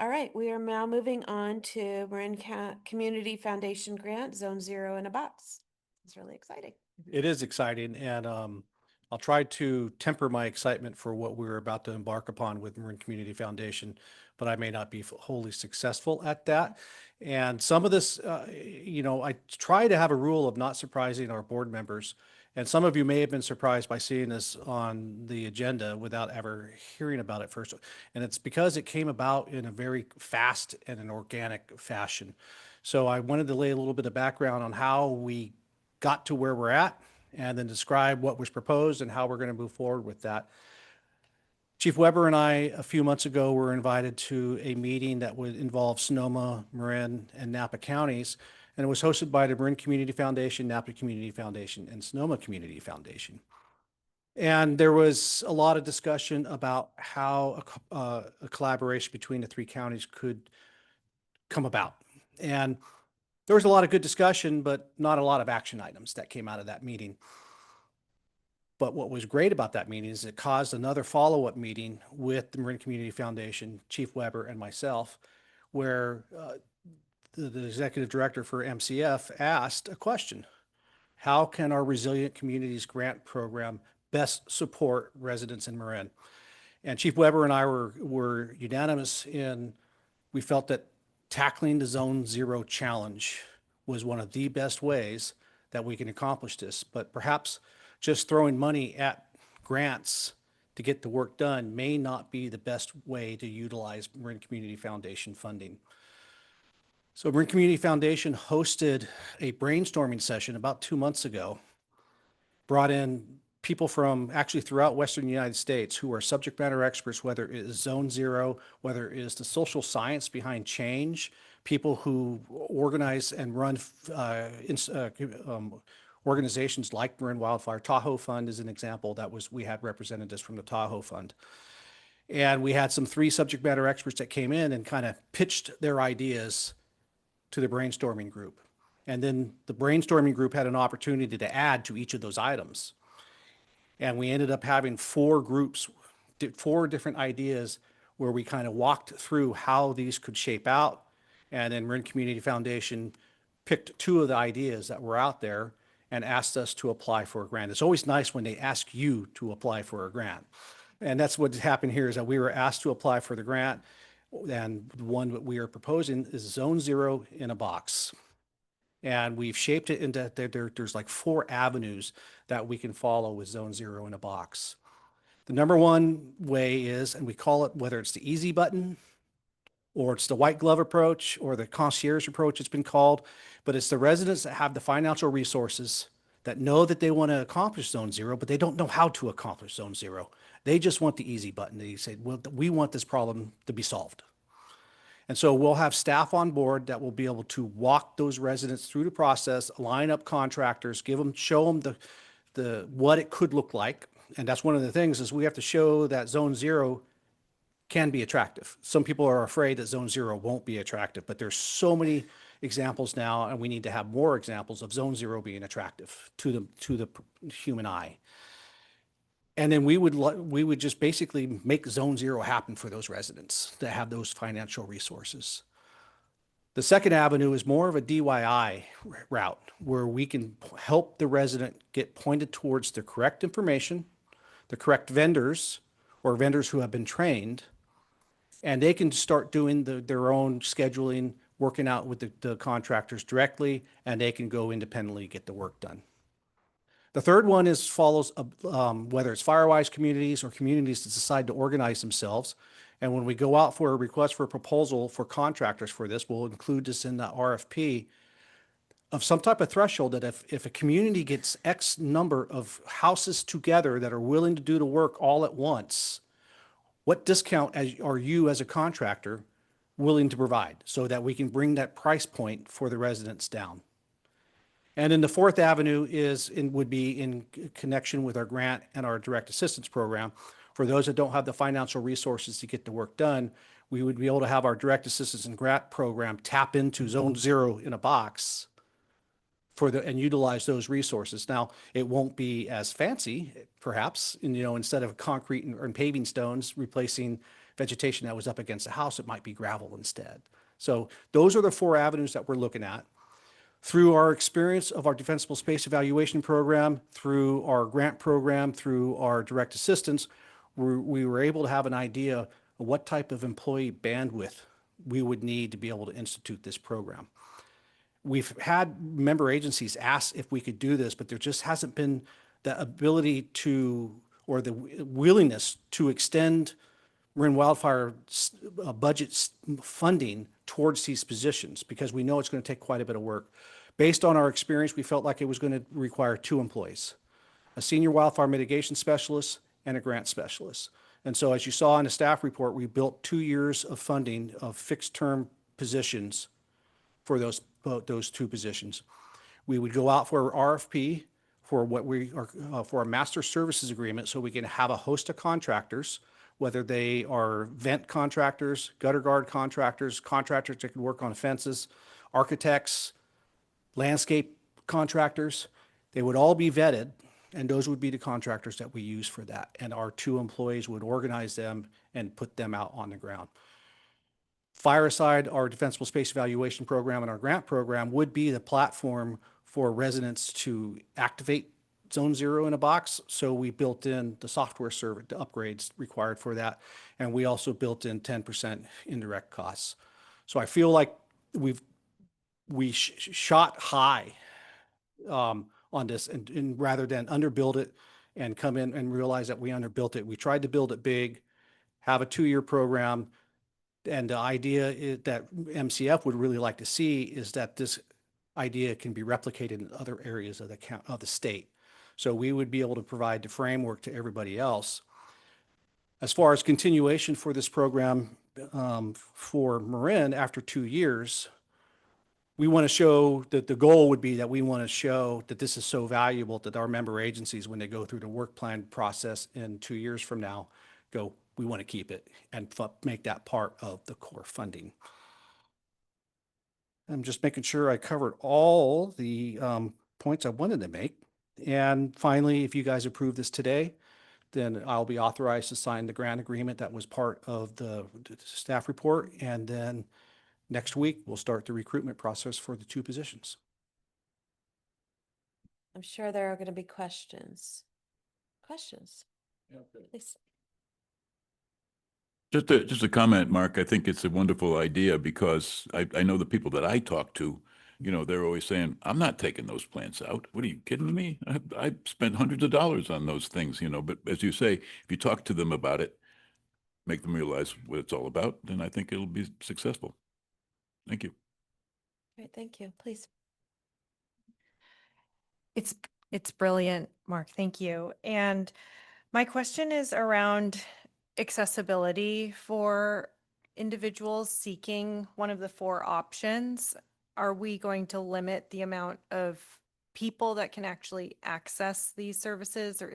All right, we are now moving on to Marin Community Foundation Grant, Zone 0 in a Box. It's really exciting. It is exciting, and I'll try to temper my excitement for what we're about to embark upon with Marin Community Foundation, but I may not be wholly successful at that. And some of this, I try to have a rule of not surprising our board members. And some of you may have been surprised by seeing this on the agenda without ever hearing about it first. And it's because it came about in a very fast and an organic fashion. So I wanted to lay a little bit of background on how we got to where we're at, and then describe what was proposed and how we're going to move forward with that. Chief Weber and I, a few months ago, were invited to a meeting that would involve Sonoma, Marin, and Napa counties, and it was hosted by the Marin Community Foundation, Napa Community Foundation, and Sonoma Community Foundation. And there was a lot of discussion about how a collaboration between the three counties could come about. And there was a lot of good discussion, but not a lot of action items that came out of that meeting. But what was great about that meeting is it caused another follow-up meeting with the Marin Community Foundation, Chief Weber and myself, where the executive director for MCF asked a question. How can our Resilient Communities Grant Program best support residents in Marin? And Chief Weber and I were unanimous in, we felt that tackling the Zone 0 challenge was one of the best ways that we can accomplish this. But perhaps just throwing money at grants to get the work done may not be the best way to utilize Marin Community Foundation funding. So Marin Community Foundation hosted a brainstorming session about 2 months ago, brought in people from actually throughout Western United States who are subject matter experts, whether it is Zone 0, whether it is the social science behind change, people who organize and run organizations like MarinWildfire. Tahoe Fund is an example. We had representatives from the Tahoe Fund. And we had some 3 subject matter experts that came in and kind of pitched their ideas to the brainstorming group. And then the brainstorming group had an opportunity to add to each of those items. And we ended up having 4 groups, 4 different ideas where we kind of walked through how these could shape out. And then Marin Community Foundation picked 2 of the ideas that were out there and asked us to apply for a grant. It's always nice when they ask you to apply for a grant. And that's what happened here, is that we were asked to apply for the grant. And the one that we are proposing is Zone 0 in a Box. And we've shaped it into, there's like 4 avenues that we can follow with Zone Zero in a box. The number one way is, and we call it, whether it's the easy button, or it's the white glove approach, or the concierge approach it's been called, but it's the residents that have the financial resources that know that they want to accomplish Zone Zero, but they don't know how to accomplish Zone Zero. They just want the easy button. They say, well, we want this problem to be solved. And so we'll have staff on board that will be able to walk those residents through the process, line up contractors, show them what it could look like. And that's one of the things, is we have to show that Zone Zero can be attractive. Some people are afraid that Zone Zero won't be attractive, but there's so many examples now, and we need to have more examples of Zone Zero being attractive to the human eye. And then we would just basically make Zone Zero happen for those residents that have those financial resources. The second avenue is more of a DIY route, where we can help the resident get pointed towards the correct information, the correct vendors, or vendors who have been trained, and they can start doing their own scheduling, working out with the contractors directly, and they can go independently get the work done. The third one follows whether it's Firewise communities or communities that decide to organize themselves. And when we go out for a request for a proposal for contractors for this, we'll include this in the RFP of some type of threshold that if a community gets X number of houses together that are willing to do the work all at once, what discount are you as a contractor willing to provide, so that we can bring that price point for the residents down? And then the fourth avenue would be in connection with our grant and our direct assistance program. For those that don't have the financial resources to get the work done, we would be able to have our direct assistance and grant program tap into Zone Zero in a box and utilize those resources. Now, it won't be as fancy, perhaps, instead of concrete and paving stones replacing vegetation that was up against the house, it might be gravel instead. So those are the 4 avenues that we're looking at. Through our experience of our defensible space evaluation program, through our grant program, through our direct assistance, we were able to have an idea of what type of employee bandwidth we would need to be able to institute this program. We've had member agencies ask if we could do this, but there just hasn't been the ability or the willingness to extend MarinWildfire budget funding towards these positions, because we know it's going to take quite a bit of work. Based on our experience, we felt like it was going to require 2 employees, a senior wildfire mitigation specialist and a grant specialist. And so, as you saw in the staff report, we built 2 years of funding of fixed term positions for those 2 positions. We would go out for RFP for what we are for a master services agreement, so we can have a host of contractors, whether they are vent contractors, gutter guard contractors, contractors that can work on fences, architects, landscape contractors. They would all be vetted, and those would be the contractors that we use for that. And our 2 employees would organize them and put them out on the ground. Fireside, our defensible space evaluation program, and our grant program would be the platform for residents to activate Zone Zero in a box. So we built in the software server, the upgrades required for that. And we also built in 10% indirect costs. So I feel like we shot high on this, and rather than underbuild it and come in and realize that we underbuilt it, we tried to build it big, have a 2-year program. And the idea is that MCF would really like to see is that this idea can be replicated in other areas of the state. So we would be able to provide the framework to everybody else. As far as continuation for this program for Marin after 2 years, we want to show that the goal would be that we want to show that this is so valuable that our member agencies, when they go through the work plan process in 2 years from now, we want to keep it and make that part of the core funding. I'm just making sure I covered all the points I wanted to make. And finally, if you guys approve this today, then I'll be authorized to sign the grant agreement that was part of the staff report. And then next week, we'll start the recruitment process for the 2 positions. I'm sure there are going to be questions. Questions? Please. Just a comment, Mark. I think it's a wonderful idea, because I know the people that I talk to you know, they're always saying, I'm not taking those plants out. What are you kidding me? I spent hundreds of dollars on those things, you know, but as you say, if you talk to them about it, make them realize what it's all about, then I think it'll be successful. Thank you. Great, thank you. Please. It's brilliant, Mark. Thank you. And my question is around accessibility for individuals seeking one of the 4 options. Are we going to limit the amount of people that can actually access these services, or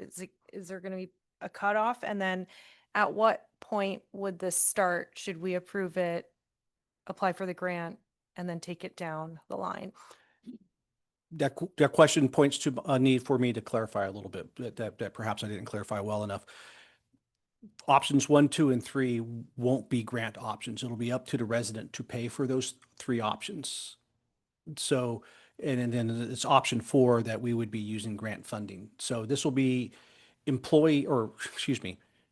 is there going to be a cutoff? And then at what point would this start? Should we approve it, apply for the grant, and then take it down the line? That question points to a need for me to clarify a little bit, that perhaps I didn't clarify well enough. Options 1, 2, and 3 won't be grant options. It'll be up to the resident to pay for those 3 options. So, and then it's option 4 that we would be using grant funding. So this will be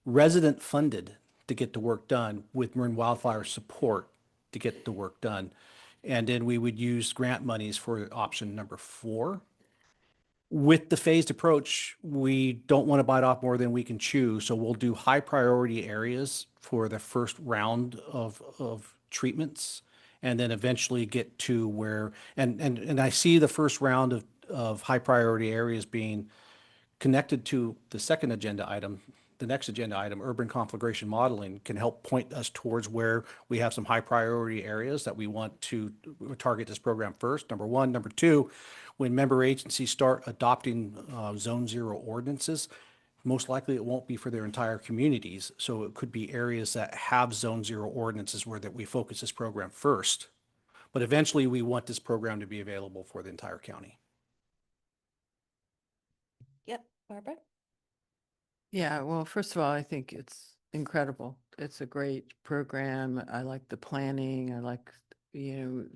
resident funded to get the work done with MarinWildfire support to get the work done. And then we would use grant monies for option number 4. With the phased approach, we don't want to bite off more than we can chew. So we'll do high priority areas for the first round of treatments, and then eventually get to where, and I see the first round of high priority areas being connected to the second agenda item. The next agenda item, urban configuration modeling, can help point us towards where we have some high priority areas that we want to target this program first, number 1. Number 2, when member agencies start adopting Zone 0 ordinances, most likely it won't be for their entire communities. So it could be areas that have Zone 0 ordinances where that we focus this program first. But eventually we want this program to be available for the entire county. Yep, Barbara? Yeah, well, first of all, I think it's incredible. It's a great program. I like the planning. I like, you know,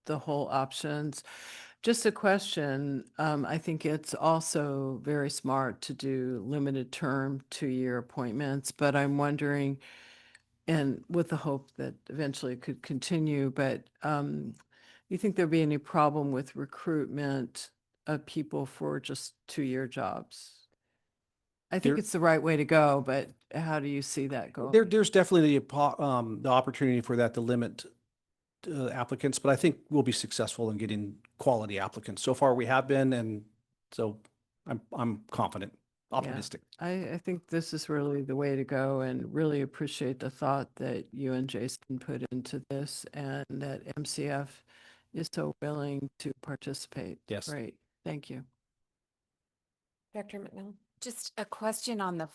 the whole options. Just a question. I think it's also very smart to do limited term 2-year appointments, but I'm wondering, and with the hope that eventually it could continue, but you think there'd be any problem with recruitment of people for just 2-year jobs? I think There- it's the right way to go, but how do you see that going? There's definitely the opportunity for that to limit applicants, but I think we'll be successful in getting quality applicants. So far we have been, and so I'm confident, optimistic. I think this is really the way to go, and really appreciate the thought that you and Jason put into this, and that MCF is so willing to participate. Yes. Great, thank you. Director McMillan? Just a question on the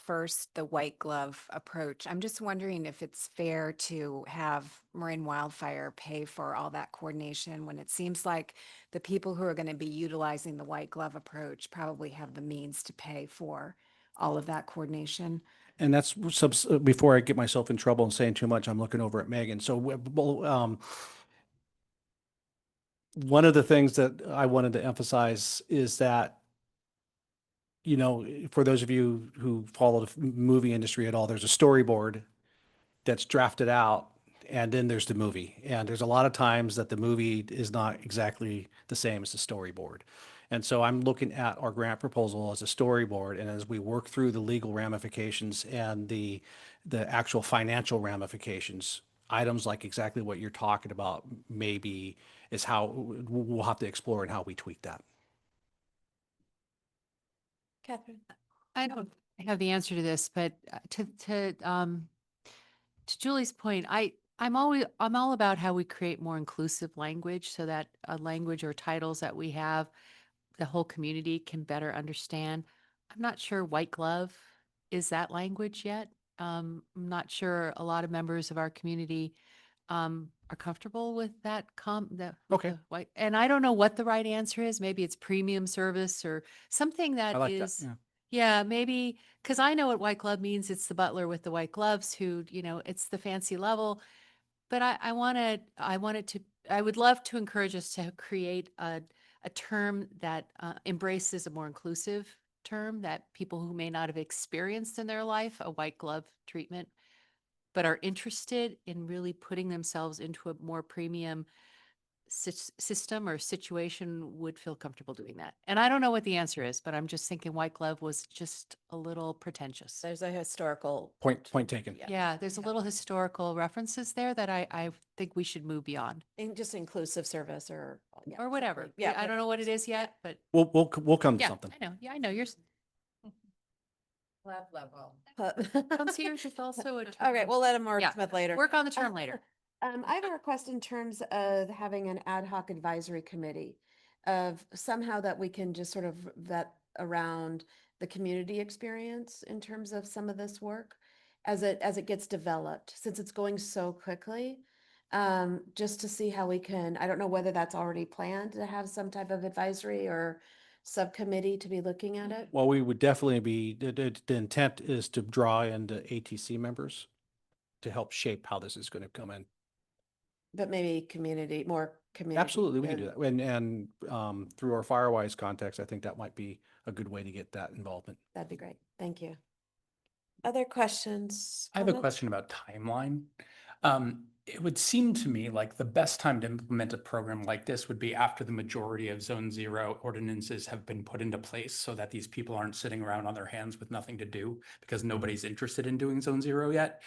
white glove approach. I'm just wondering if it's fair to have MarinWildfire pay for all that coordination when it seems like the people who are going to be utilizing the white glove approach probably have the means to pay for all of that coordination. And that's before I get myself in trouble and saying too much, I'm looking over at Megan. So one of the things that I wanted to emphasize is that, you know, for those of you who follow the movie industry at all, there's a storyboard that's drafted out, and then there's the movie. And there's a lot of times that the movie is not exactly the same as the storyboard. And so I'm looking at our grant proposal as a storyboard, and as we work through the legal ramifications and the actual financial ramifications, items like exactly what you're talking about maybe is how we'll have to explore and how we tweak that. Catherine? I don't have the answer to this, but to Julie's point, I'm all about how we create more inclusive language so that a language or titles that we have, the whole community can better understand. I'm not sure white glove is that language yet. I'm not sure a lot of members of our community are comfortable with that with Okay. the white, and I don't know what the right answer is. Maybe it's premium service or something that I like that, is, yeah. yeah, maybe, because I know what white glove means. It's the butler with the white gloves who, you know, it's the fancy level. But I would love to encourage us to create a term that embraces a more inclusive term that people who may not have experienced in their life a white glove treatment, but are interested in really putting themselves into a more premium system or situation would feel comfortable doing that. And I don't know what the answer is, but I'm just thinking white glove was just a little pretentious. There's a historical. Point taken. Yeah, there's a little historical references there that I think we should move beyond Just inclusive service or. yeah, or whatever. something. Yeah. I don't know what it is yet, but We'll come to yeah, something. I know. Yeah, I know. You're, Level. concierge is also a. All right, we'll let him Yeah, wordsmith later. Work on the term later. I have a request in terms of having an ad hoc advisory committee of somehow that we can just sort of vet around the community experience in terms of some of this work as it gets developed, since it's going so quickly. Just to see how we can, I don't know whether that's already planned to have some type of advisory or subcommittee to be looking at it. Well, we would definitely be, the intent is to draw in the ATC members to help shape how this is going to come in. But maybe more community. Absolutely, we can do and that. And through our Firewise context, I think that might be a good way to get that involvement. That'd be great. Thank you. Other questions? I have a comments? question about timeline. It would seem to me like the best time to implement a program like this would be after the majority of Zone Zero ordinances have been put into place so that these people aren't sitting around on their hands with nothing to do because nobody's interested in doing Zone Zero yet.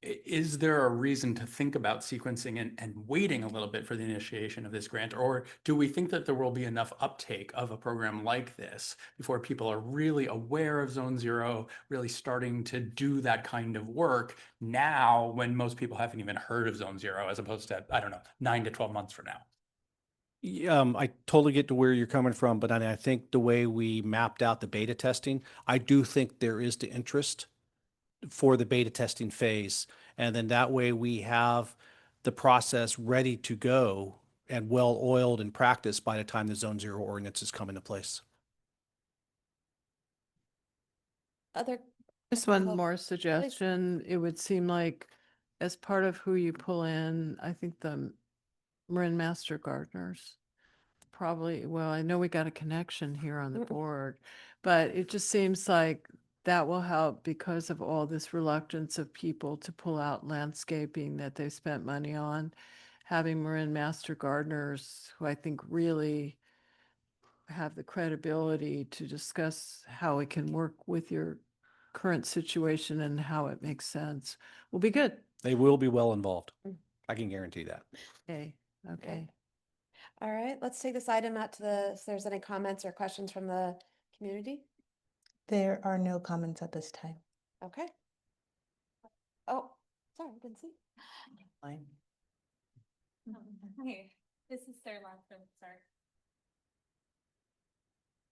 Is there a reason to think about sequencing and waiting a little bit for the initiation of this grant? Or do we think that there will be enough uptake of a program like this before people are really aware of Zone Zero, really starting to do that kind of work now when most people haven't even heard of Zone Zero, as opposed to, I don't know, 9 to 12 months from now? I totally get to where you're coming from, but I think the way we mapped out the beta testing, I do think there is the interest for the beta testing phase. And then that way we have the process ready to go and well oiled and practiced by the time the Zone Zero ordinances come into place. Other, Just one Well, more suggestion. It would seem like as part of who you pull in, I think the Marin Master Gardeners probably, well, I know we got a connection here on the board, but it just seems like that will help because of all this reluctance of people to pull out landscaping that they've spent money on. Having Marin Master Gardeners, who I think really have the credibility to discuss how it can work with your current situation and how it makes sense, will be good. They will be well involved. I can guarantee that. Okay, okay. all right, let's take this item out to if there's any comments or questions from the community. There are no comments at this time. Okay. Oh, sorry, I didn't see. Fine. Hey, this is Sarah Laverton, sorry.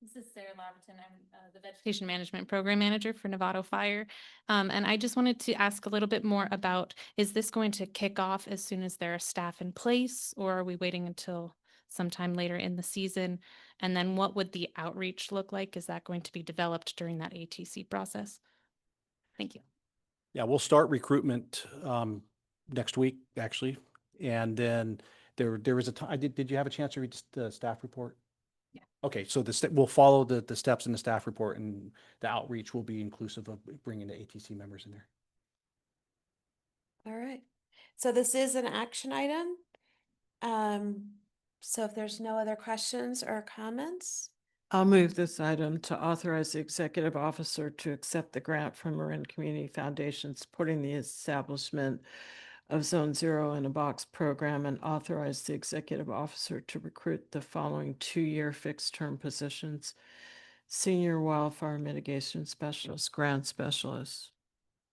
This is Sarah Laverton. I'm the Vegetation Management Program Manager for Novato Fire. And I just wanted to ask a little bit more about, is this going to kick off as soon as there are staff in place, or are we waiting until sometime later in the season? And then what would the outreach look like? Is that going to be developed during that ATC process? Thank you. Yeah, we'll start recruitment next week, actually. And then there was a time, did you have a chance to read the staff report? Yeah. Okay, so we'll follow the steps in the staff report, and the outreach will be inclusive of bringing the ATC members in there. All right. So this is an action item. So if there's no other questions or comments, I'll move this item to authorize the executive officer to accept the grant from Marin Community Foundation supporting the establishment of Zone Zero in a Box program and authorize the executive officer to recruit the following 2-year fixed-term positions: Senior Wildfire Mitigation Specialist, Grant Specialist.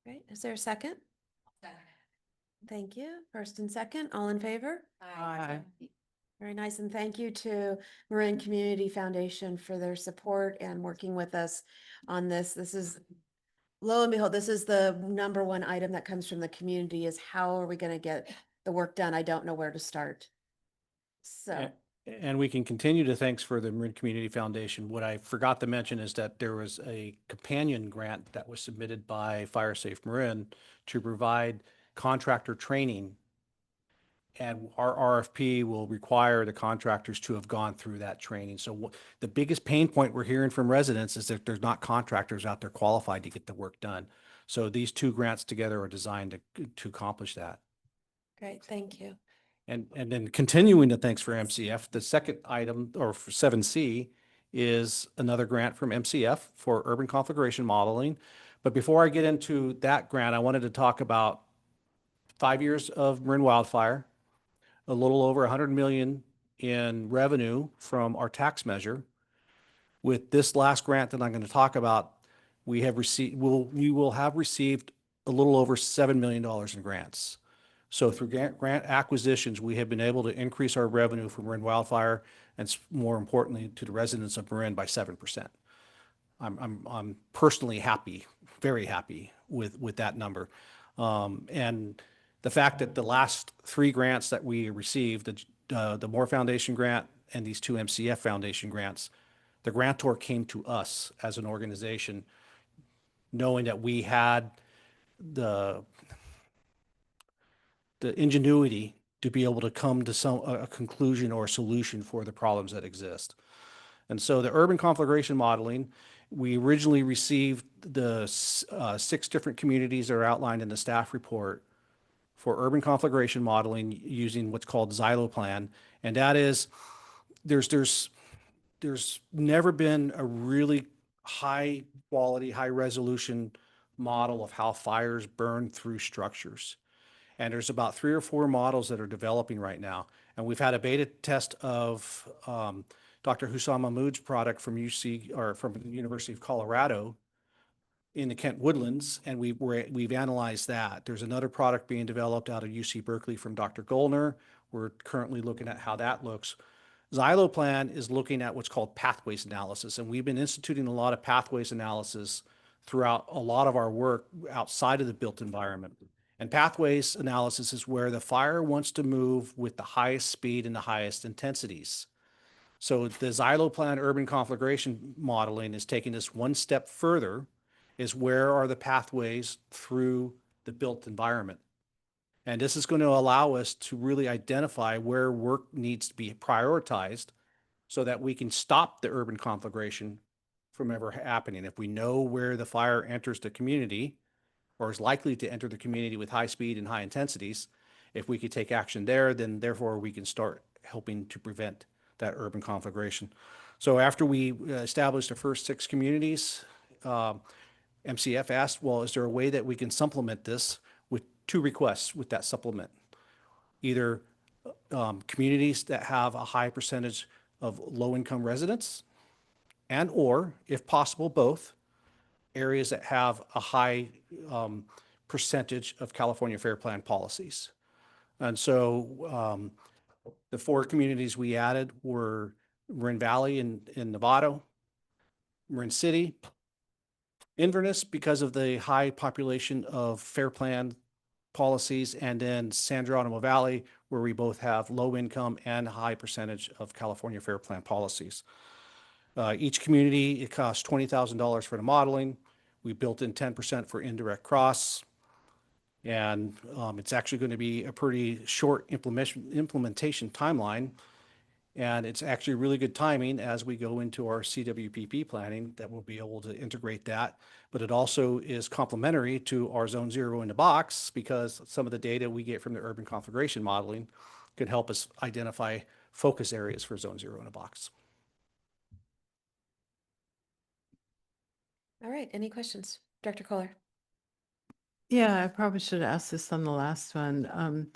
right? Is there a second? Thank you. First and second, all in favor? Aye. Very nice. And thank you to Marin Community Foundation for their support and working with us on this. This is, lo and behold, this is the number one item that comes from the community is how are we going to get the work done? I don't know where to start. So, And we can continue to thanks for the Marin Community Foundation. What I forgot to mention is that there was a companion grant that was submitted by Fire Safe Marin to provide contractor training. And our RFP will require the contractors to have gone through that training. So the biggest pain point we're hearing from residents is that there's not contractors out there qualified to get the work done. So these two grants together are designed to accomplish that. great. Thank you. And then continuing the thanks for MCF, the second item, or for 7C, is another grant from MCF for urban configuration modeling. But before I get into that grant, I wanted to talk about 5 years of MarinWildfire, a little over 100 million in revenue from our tax measure. With this last grant that I'm going to talk about, we will have received a little over $7 million in grants. So through grant acquisitions, we have been able to increase our revenue from MarinWildfire, and more importantly, to the residents of Marin by 7%. I'm personally happy, very happy with that number. And the fact that the last 3 grants that we received, the Moore Foundation grant and these 2 MCF Foundation grants, the grantor came to us as an organization knowing that we had the ingenuity to be able to come to a conclusion or a solution for the problems that exist. And so the urban configuration modeling, we originally received the 6 different communities that are outlined in the staff report for urban configuration modeling using what's called Xyloplan. And that is, there's never been a really high quality, high resolution model of how fires burn through structures. And there's about 3 or 4 models that are developing right now. And we've had a beta test of Dr. Hussam Mahmood's product from from the University of Colorado in the Kent Woodlands, and we've analyzed that. There's another product being developed out of UC Berkeley from Dr. Goldner. We're currently looking at how that looks. Xyloplan is looking at what's called pathways analysis, and we've been instituting a lot of pathways analysis throughout a lot of our work outside of the built environment. And pathways analysis is where the fire wants to move with the highest speed and the highest intensities. So the Xyloplan urban configuration modeling is taking this one step further, is where are the pathways through the built environment. And this is going to allow us to really identify where work needs to be prioritized so that we can stop the urban conflagration from ever happening. If we know where the fire enters the community or is likely to enter the community with high speed and high intensities, if we could take action there, then therefore we can start helping to prevent that urban conflagration. So after we established the first 6 communities, MCF asked, well, is there a way that we can supplement this with 2 requests with that supplement? Either communities that have a high percentage of low-income residents, and or, if possible, both, areas that have a high percentage of California Fair Plan policies. And so the 4 communities we added were Marin Valley in Novato, Marin City, Inverness because of the high population of Fair Plan policies, and then San Geronimo Valley, where we both have low income and high percentage of California Fair Plan policies. Each community, it costs $20,000 for the modeling. We built in 10% for indirect costs. And it's actually going to be a pretty short implementation timeline. And it's actually really good timing as we go into our CWPP planning that we'll be able to integrate that. But it also is complementary to our Zone Zero in the box, because some of the data we get from the urban configuration modeling can help us identify focus areas for Zone Zero in a box. All right, any questions? Director Kohler? Yeah, I probably should ask this on the last one.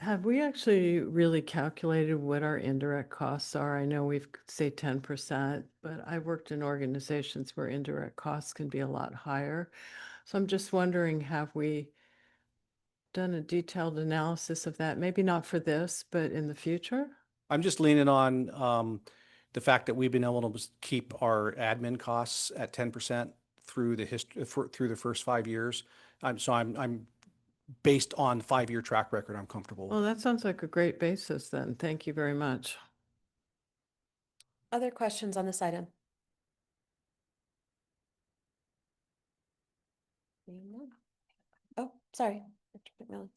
Have we actually really calculated what our indirect costs are? I know we've say 10%, but I worked in organizations where indirect costs can be a lot higher. So I'm just wondering, have we done a detailed analysis of that? Maybe not for this, but in the future? I'm just leaning on the fact that we've been able to keep our admin costs at 10% through the through the first 5 years. I'm based on 5-year track record, I'm comfortable. Well, that sounds like a great basis then. Thank you very much. Other questions on this item? Oh, sorry. Dr. McMillan.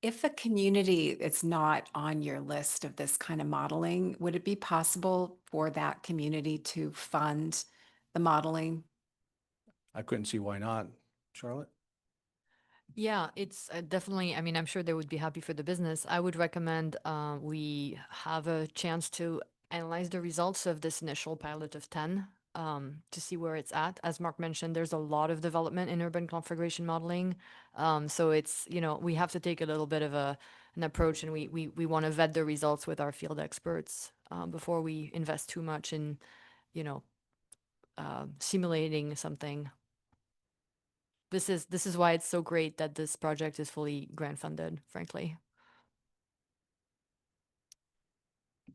If a community is not on your list of this kind of modeling, would it be possible for that community to fund the modeling? I couldn't see why not. Charlotte? Yeah, it's definitely, I mean, I'm sure they would be happy for the business. I would recommend we have a chance to analyze the results of this initial pilot of 10 to see where it's at. As Mark mentioned, there's a lot of development in urban configuration modeling. So it's, you know, we have to take a little bit of an approach, and we want to vet the results with our field experts before we invest too much in, you know, simulating something. This is why it's so great that this project is fully grant funded, frankly.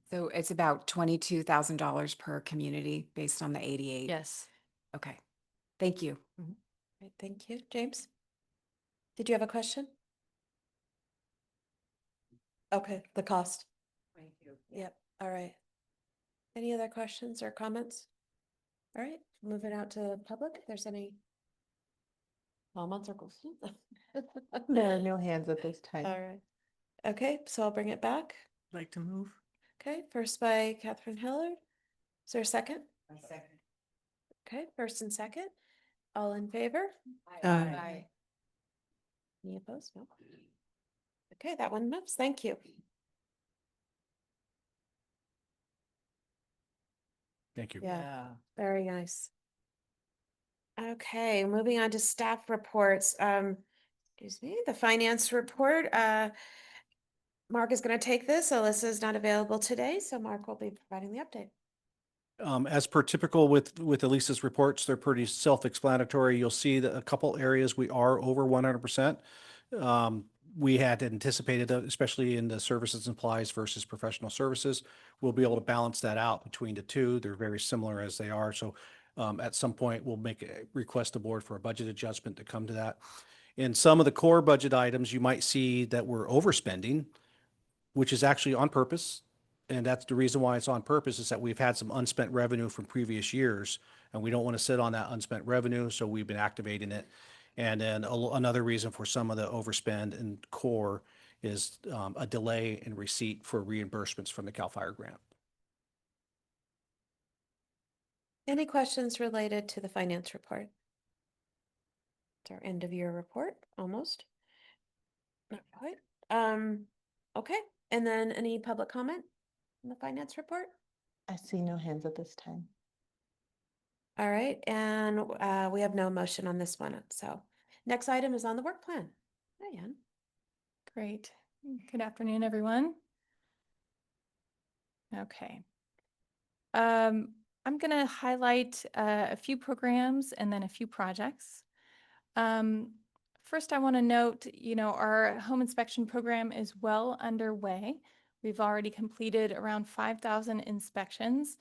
So it's about $22,000 per community based on the 88? Yes. Okay, thank you. Right, thank you. James? Did you have a question? Okay, the cost. Thank you. Yep, all right. Any other questions or comments? All right, moving out to public, if there's any comments or questions? There are no hands at this All time. right. Okay, so I'll bring it back. Like to move? Okay, first by Catherine Hillard. Is there a second? Second. Okay, first and second. All in favor? Aye. Any opposed? No. Okay, that one moves. Thank you. Thank you. Yeah. Very nice. Okay, moving on to staff reports. Excuse me, the finance report. Mark is going to take this. Alyssa is not available today, so Mark will be providing the update. As per typical with Elisa's reports, they're pretty self-explanatory. You'll see that a couple areas we are over 100%. We had anticipated, especially in the services and supplies versus professional services, we'll be able to balance that out between the two. They're very similar as they are. So at some point, we'll make a request to board for a budget adjustment to come to that. In some of the core budget items, you might see that we're overspending, which is actually on purpose. And that's the reason why it's on purpose, is that we've had some unspent revenue from previous years, and we don't want to sit on that unspent revenue, so we've been activating it. And then another reason for some of the overspend in core is a delay in receipt for reimbursements from the CAL FIRE grant. Any questions related to the finance report? It's our end of year report, almost. Not quite. Okay, and then any public comment on the finance report? I see no hands at this time. All right, and we have no motion on this one, so next item is on the work plan. Hi, Ann. Great. Good afternoon, everyone. Okay. I'm going to highlight a few programs and then a few projects. First, I want to note, you know, our home inspection program is well underway. We've already completed around 5,000 inspections.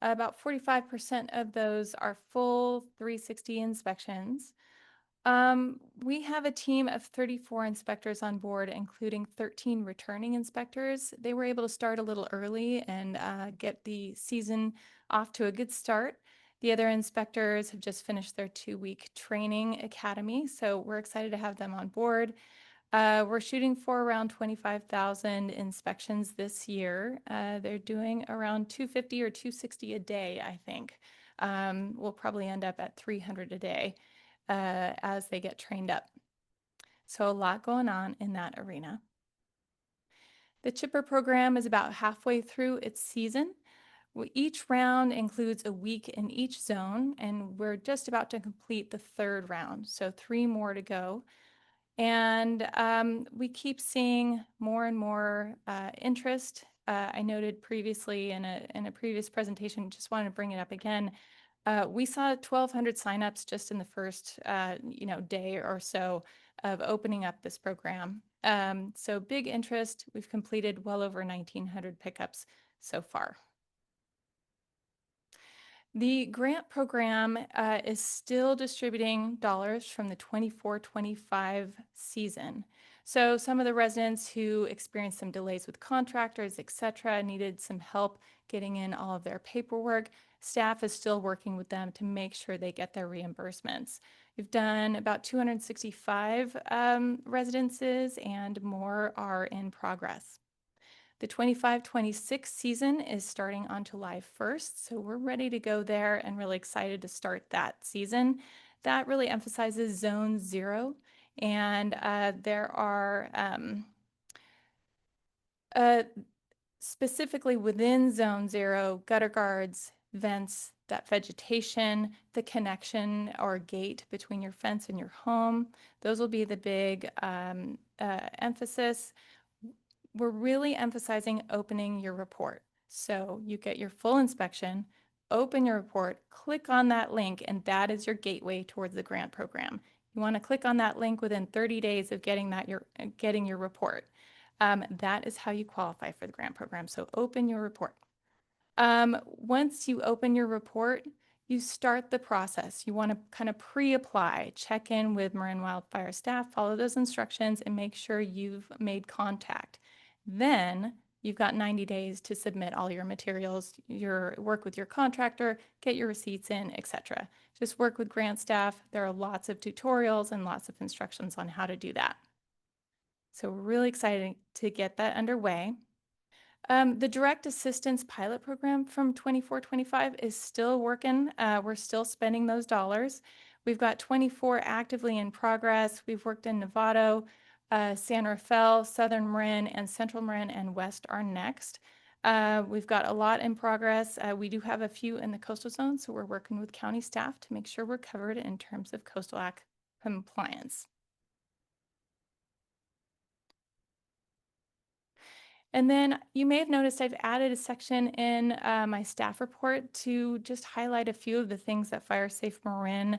About 45% of those are full 360 inspections. We have a team of 34 inspectors on board, including 13 returning inspectors. They were able to start a little early and get the season off to a good start. The other inspectors have just finished their 2-week training academy, so we're excited to have them on board. We're shooting for around 25,000 inspections this year. They're doing around 250 or 260 a day, I think. We'll probably end up at 300 a day as they get trained up. So a lot going on in that arena. The chipper program is about halfway through its season. Each round includes a week in each zone, and we're just about to complete the 3rd round, so 3 more to go. And we keep seeing more and more interest. I noted previously in a previous presentation, just wanted to bring it up again. We saw 1,200 signups just in the first day or so of opening up this program. So big interest. We've completed well over 1,900 pickups so far. The grant program is still distributing dollars from the 24-25 season. So some of the residents who experienced some delays with contractors, et cetera, needed some help getting in all of their paperwork. Staff is still working with them to make sure they get their reimbursements. We've done about 265 residences, and more are in progress. The 25-26 season is starting on July 1st, so we're ready to go there and really excited to start that season. That really emphasizes Zone 0, And there are uh, specifically within Zone 0, gutter guards, vents, that vegetation, the connection or gate between your fence and your home. Those will be the big emphasis. We're really emphasizing opening your report. So you get your full inspection, open your report, click on that link, and that is your gateway towards the grant program. You want to click on that link within 30 days of getting your report. That is how you qualify for the grant program. So open your report. Once you open your report, you start the process. You want to kind of pre-apply, check in with MarinWildfire staff, follow those instructions, and make sure you've made contact. Then you've got 90 days to submit all your materials, your work with your contractor, get your receipts in, etc. Just work with grant staff. There are lots of tutorials and lots of instructions on how to do that. So we're really excited to get that underway. The Direct Assistance Pilot Program from 24-25 is still working. We're still spending those dollars. We've got 24 actively in progress. We've worked in Novato, San Rafael, Southern Marin, and Central Marin, and West are next. We've got a lot in progress. We do have a few in the coastal zone, so we're working with county staff to make sure we're covered in terms of Coastal Act compliance. And then you may have noticed I've added a section in my staff report to just highlight a few of the things that Fire Safe Marin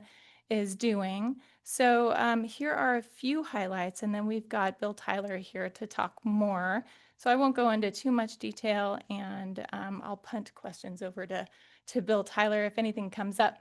is doing. So here are a few highlights, and then we've got Bill Tyler here to talk more. So I won't go into too much detail, and I'll punt questions over to Bill Tyler if anything comes up.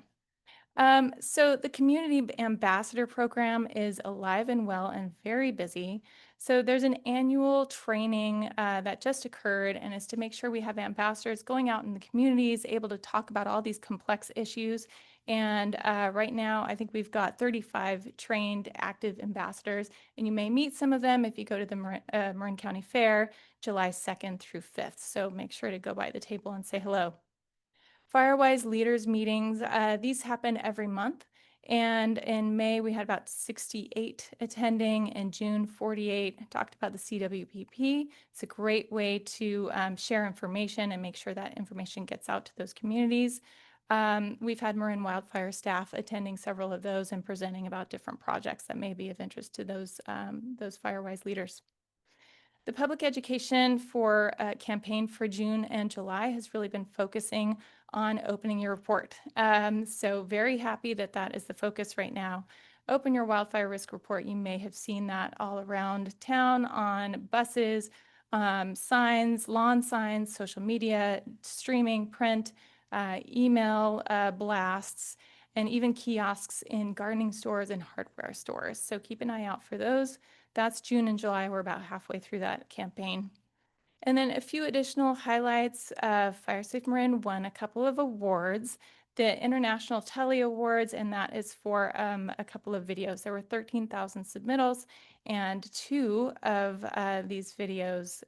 So the Community Ambassador Program is alive and well and very busy. So there's an annual training that just occurred, and is to make sure we have ambassadors going out in the communities, able to talk about all these complex issues. And right now, I think we've got 35 trained active ambassadors, and you may meet some of them if you go to the Marin County Fair, July 2nd through 5th. So make sure to go by the table and say hello. Firewise leaders meetings, these happen every month. And in May, we had about 68 attending. In June, 48. I talked about the CWPP. It's a great way to share information and make sure that information gets out to those communities. We've had MarinWildfire staff attending several of those and presenting about different projects that may be of interest to those Firewise leaders. The public education for campaign for June and July has really been focusing on opening your report. So very happy that that is the focus right now. Open your wildfire risk report. You may have seen that all around town on buses, signs, lawn signs, social media, streaming, print, email blasts, and even kiosks in gardening stores and hardware stores. So keep an eye out for those. That's June and July. We're about halfway through that campaign. And then a few additional highlights. Fire Safe Marin won a couple of awards, the International Tele Awards, and that is for a couple of videos. There were 13,000 submittals, and 2 of these videos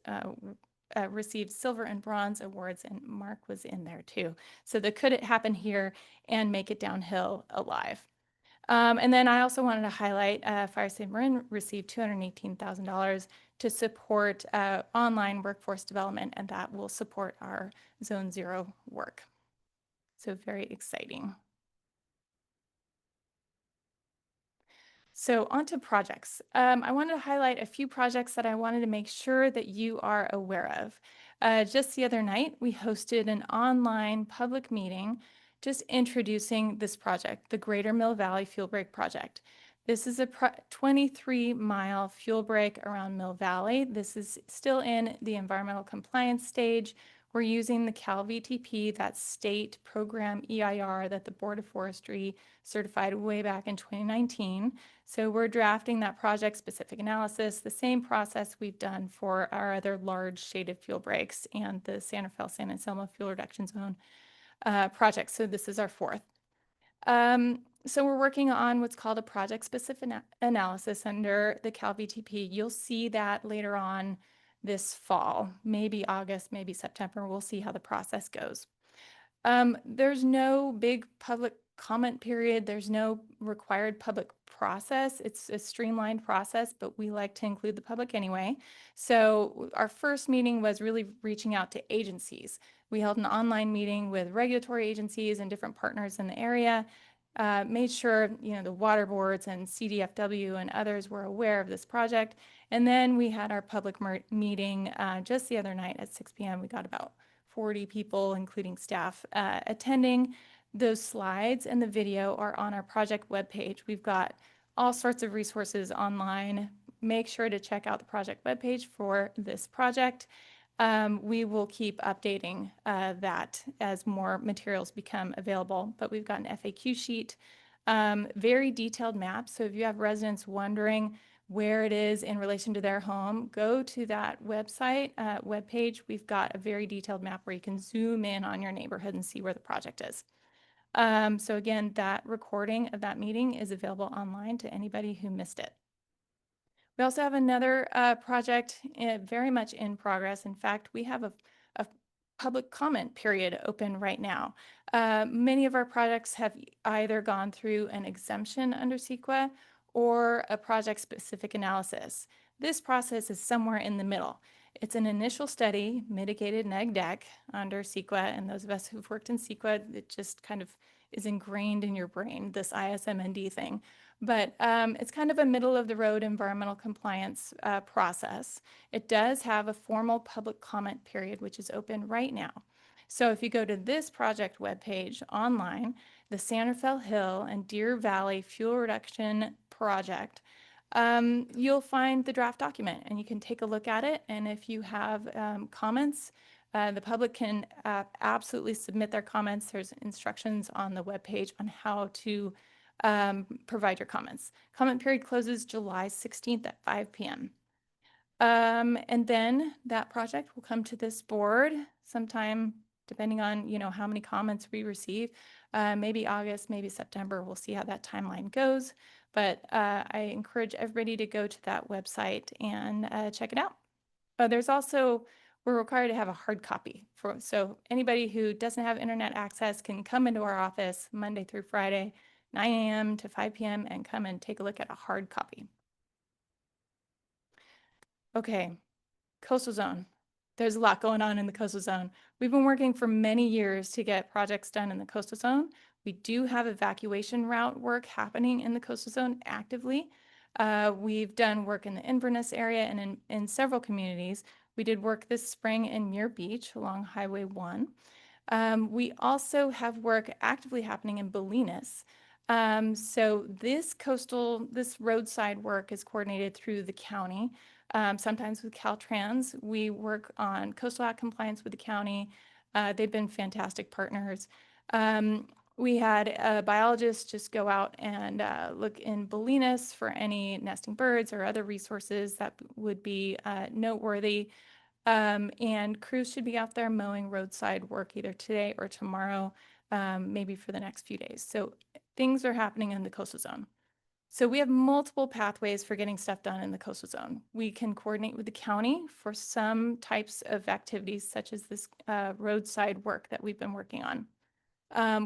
received silver and bronze awards, and Mark was in there too. So the Could It Happen Here and Make It Downhill Alive. And then I also wanted to highlight Fire Safe Marin received $218,000 to support online workforce development, and that will support our Zone 0 work. So very exciting. So onto projects. I wanted to highlight a few projects that I wanted to make sure that you are aware of. Just the other night, we hosted an online public meeting just introducing this project, the Greater Mill Valley Fuel Break Project. This is a 23-mile fuel break around Mill Valley. This is still in the environmental compliance stage. We're using the CalVTP, that state program EIR that the Board of Forestry certified way back in 2019. So we're drafting that project-specific analysis, the same process we've done for our other large shaded fuel breaks and the San Rafael San Anselmo Fuel Reduction Zone project. So this is our 4th. So we're working on what's called a project-specific analysis under the CalVTP. You'll see that later on this fall, maybe August, maybe September. We'll see how the process goes. There's no big public comment period. There's no required public process. It's a streamlined process, but we like to include the public anyway. So our first meeting was really reaching out to agencies. We held an online meeting with regulatory agencies and different partners in the area, made sure, the water boards and CDFW and others were aware of this project. And then we had our public meeting just the other night at 6 p.m. We got about 40 people, including staff, attending. Those slides and the video are on our project webpage. We've got all sorts of resources online. Make sure to check out the project webpage for this project. We will keep updating that as more materials become available, but we've got an FAQ sheet, very detailed maps. So if you have residents wondering where it is in relation to their home, go to that website, webpage. We've got a very detailed map where you can zoom in on your neighborhood and see where the project is. So again, that recording of that meeting is available online to anybody who missed it. We also have another project very much in progress. In fact, we have a public comment period open right now. Many of our projects have either gone through an exemption under CEQA or a project-specific analysis. This process is somewhere in the middle. It's an initial study, mitigated neg deck under CEQA, and those of us who've worked in CEQA, it just kind of is ingrained in your brain, this ISMND thing. But it's kind of a middle-of-the-road environmental compliance process. It does have a formal public comment period, which is open right now. So if you go to this project webpage online, the Sanderfell Hill and Deer Valley Fuel Reduction Project, you'll find the draft document and you can take a look at it. And if you have comments, the public can absolutely submit their comments. There's instructions on the webpage on how to provide your comments. Comment period closes July 16th at 5 p.m. And then that project will come to this board sometime, depending on, how many comments we receive, maybe August, maybe September. We'll see how that timeline goes. But I encourage everybody to go to that website and check it out. There's also, we're required to have a hard copy. So anybody who doesn't have internet access can come into our office Monday through Friday, 9 a.m. to 5 p.m. and come and take a look at a hard copy. Okay, coastal zone. There's a lot going on in the coastal zone. We've been working for many years to get projects done in the coastal zone. We do have evacuation route work happening in the coastal zone actively. We've done work in the Inverness area and in several communities. We did work this spring in Muir Beach along Highway 1. We also have work actively happening in Bolinas. So this roadside work is coordinated through the county. Sometimes with Caltrans, we work on coastal act compliance with the county. They've been fantastic partners. We had a biologist just go out and look in Bolinas for any nesting birds or other resources that would be noteworthy. And crews should be out there mowing roadside work either today or tomorrow, maybe for the next few days. So things are happening in the coastal zone. So we have multiple pathways for getting stuff done in the coastal zone. We can coordinate with the county for some types of activities, such as this roadside work that we've been working on.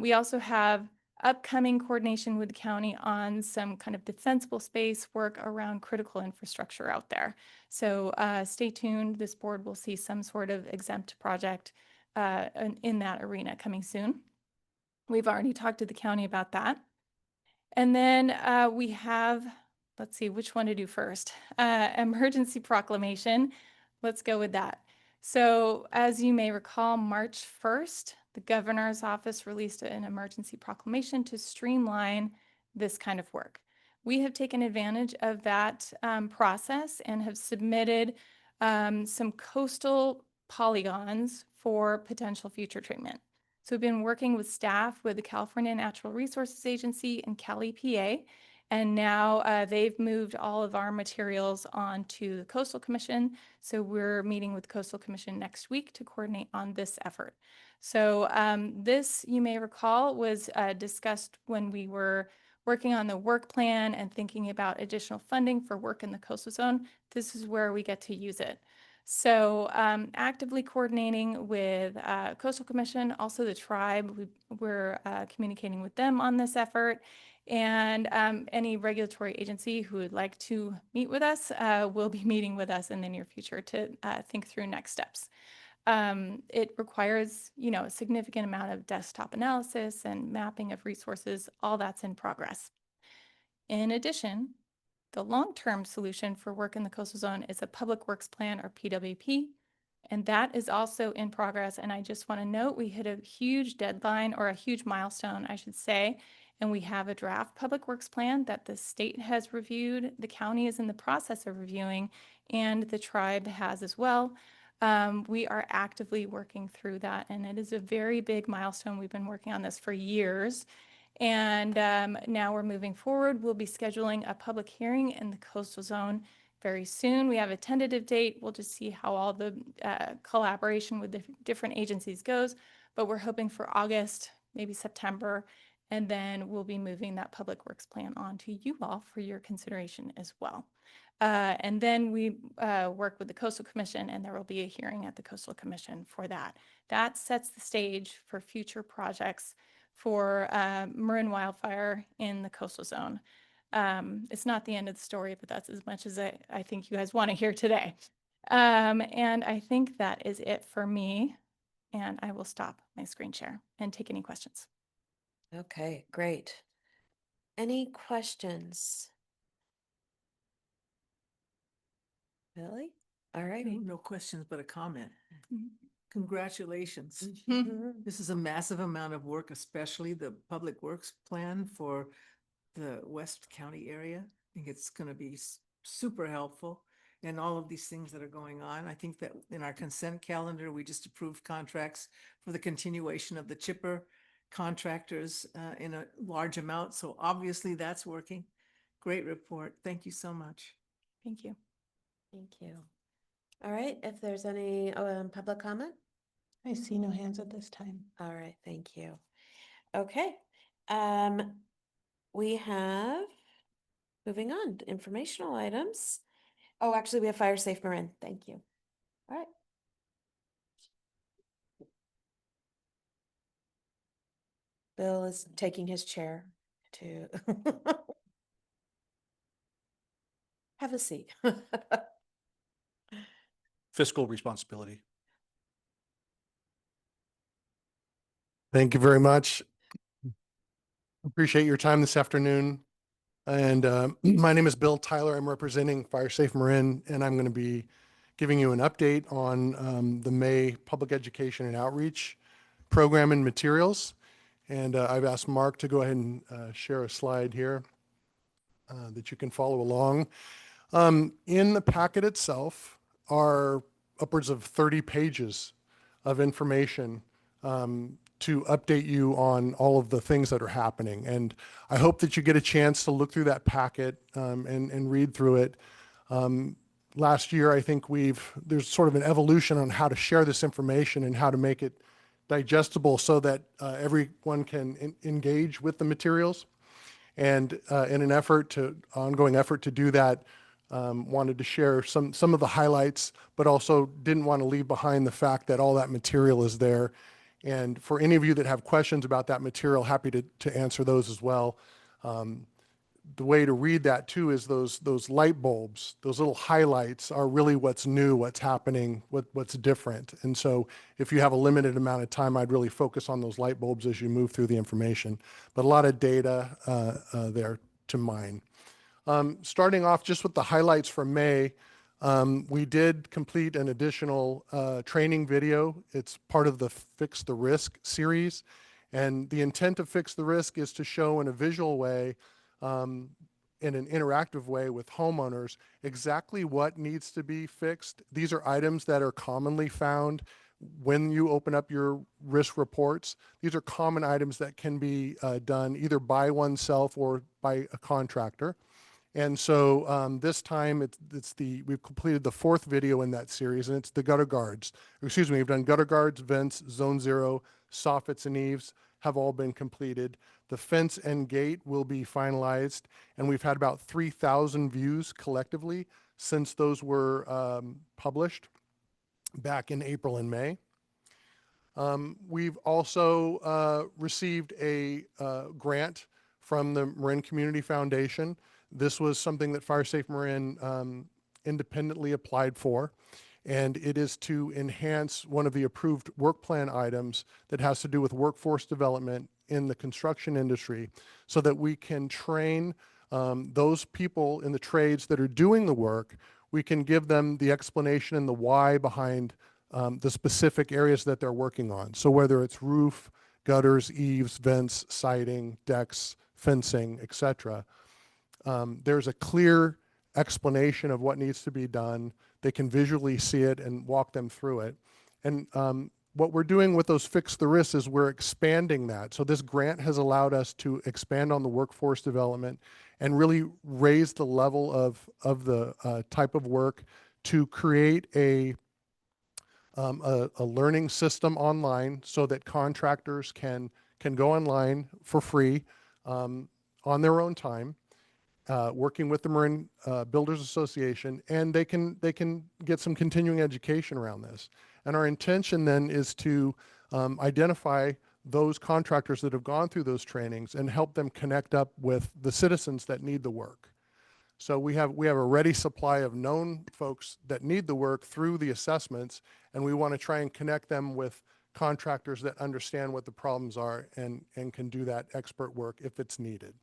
We also have upcoming coordination with the county on some kind of defensible space work around critical infrastructure out there. So stay tuned. This board will see some sort of exempt project in that arena coming soon. We've already talked to the county about that. And then we have, let's see which one to do first. Emergency proclamation. Let's go with that. So as you may recall, March 1st, the governor's office released an emergency proclamation to streamline this kind of work. We have taken advantage of that process and have submitted some coastal polygons for potential future treatment. So we've been working with staff with the California Natural Resources Agency and Cal EPA, and now they've moved all of our materials onto the Coastal Commission. So we're meeting with the Coastal Commission next week to coordinate on this effort. So this, you may recall, was discussed when we were working on the work plan and thinking about additional funding for work in the coastal zone. This is where we get to use it. So actively coordinating with Coastal Commission, also the tribe. We're communicating with them on this effort. And any regulatory agency who would like to meet with us will be meeting with us in the near future to think through next steps. It requires, a significant amount of desktop analysis and mapping of resources. All that's in progress. In addition, the long-term solution for work in the coastal zone is a public works plan, or PWP, and that is also in progress. And I just want to note we hit a huge deadline, or a huge milestone, I should say, and we have a draft public works plan that the state has reviewed, the county is in the process of reviewing, and the tribe has as well. We are actively working through that, and it is a very big milestone. We've been working on this for years. And now we're moving forward. We'll be scheduling a public hearing in the coastal zone very soon. We have a tentative date. We'll just see how all the collaboration with the different agencies goes. But we're hoping for August, maybe September. And then we'll be moving that public works plan on to you all for your consideration as well. And then we work with the Coastal Commission, and there will be a hearing at the Coastal Commission for that. That sets the stage for future projects for MarinWildfire in the coastal zone. It's not the end of the story, but that's as much as I think you guys want to hear today. And I think that is it for me. And I will stop my screen share and take any questions. Okay, great. Any questions? Billy? All righty. No questions, but a comment. Mhm. Congratulations. Mhm. This is a massive amount of work, especially the public works plan for the West County area. I think it's going to be super helpful. And all of these things that are going on. I think that in our consent calendar, we just approved contracts for the continuation of the chipper contractors in a large amount. So obviously that's working. Great report. Thank you so much. Thank you. Thank you. All right, if there's any public comment? I see no hands at this time. All right, thank you. Okay. We have, moving on, informational items. Oh, actually, we have Fire Safe Marin. Thank you. All right. Bill is taking his chair to have a seat. Fiscal responsibility. Thank you very much. Appreciate your time this afternoon. And my name is Bill Tyler. I'm representing Fire Safe Marin, and I'm going to be giving you an update on the May Public Education and Outreach Program and materials. And I've asked Mark to go ahead and share a slide here that you can follow along. In the packet itself are upwards of 30 pages of information to update you on all of the things that are happening. And I hope that you get a chance to look through that packet and read through it. Last year, I think there's sort of an evolution on how to share this information and how to make it digestible so that everyone can engage with the materials. And in an ongoing effort to do that, wanted to share some of the highlights, but also didn't want to leave behind the fact that all that material is there. And for any of you that have questions about that material, happy to answer those as well. The way to read that too is those light bulbs, those little highlights are really what's new, what's happening, what's different. And so if you have a limited amount of time, I'd really focus on those light bulbs as you move through the information. But a lot of data there to mine. Starting off just with the highlights from May, we did complete an additional training video. It's part of the Fix the Risk series. And the intent of Fix the Risk is to show in a visual way, in an interactive way with homeowners, exactly what needs to be fixed. These are items that are commonly found when you open up your risk reports. These are common items that can be done either by oneself or by a contractor. And so this time we've completed the 4th video in that series, and it's the gutter guards. Excuse me, we've done gutter guards, vents, zone 0, soffits and eaves have all been completed. The fence and gate will be finalized, and we've had about 3,000 views collectively since those were published. back in April and May. We've also received a grant from the Marin Community Foundation. This was something that Fire Safe Marin independently applied for, and it is to enhance one of the approved work plan items that has to do with workforce development in the construction industry, so that we can train those people in the trades that are doing the work. We can give them the explanation and the why behind the specific areas that they're working on. So whether it's roof, gutters, eaves, vents, siding, decks, fencing, etc. There's a clear explanation of what needs to be done. They can visually see it and walk them through it. And what we're doing with those Fix the Risks is we're expanding that. So this grant has allowed us to expand on the workforce development and really raise the level of the type of work to create a learning system online so that contractors can go online for free on their own time, working with the Marin Builders Association, and they can get some continuing education around this. And our intention then is to identify those contractors that have gone through those trainings and help them connect up with the citizens that need the work. So we have a ready supply of known folks that need the work through the assessments, and we want to try and connect them with contractors that understand what the problems are and can do that expert work if it's needed.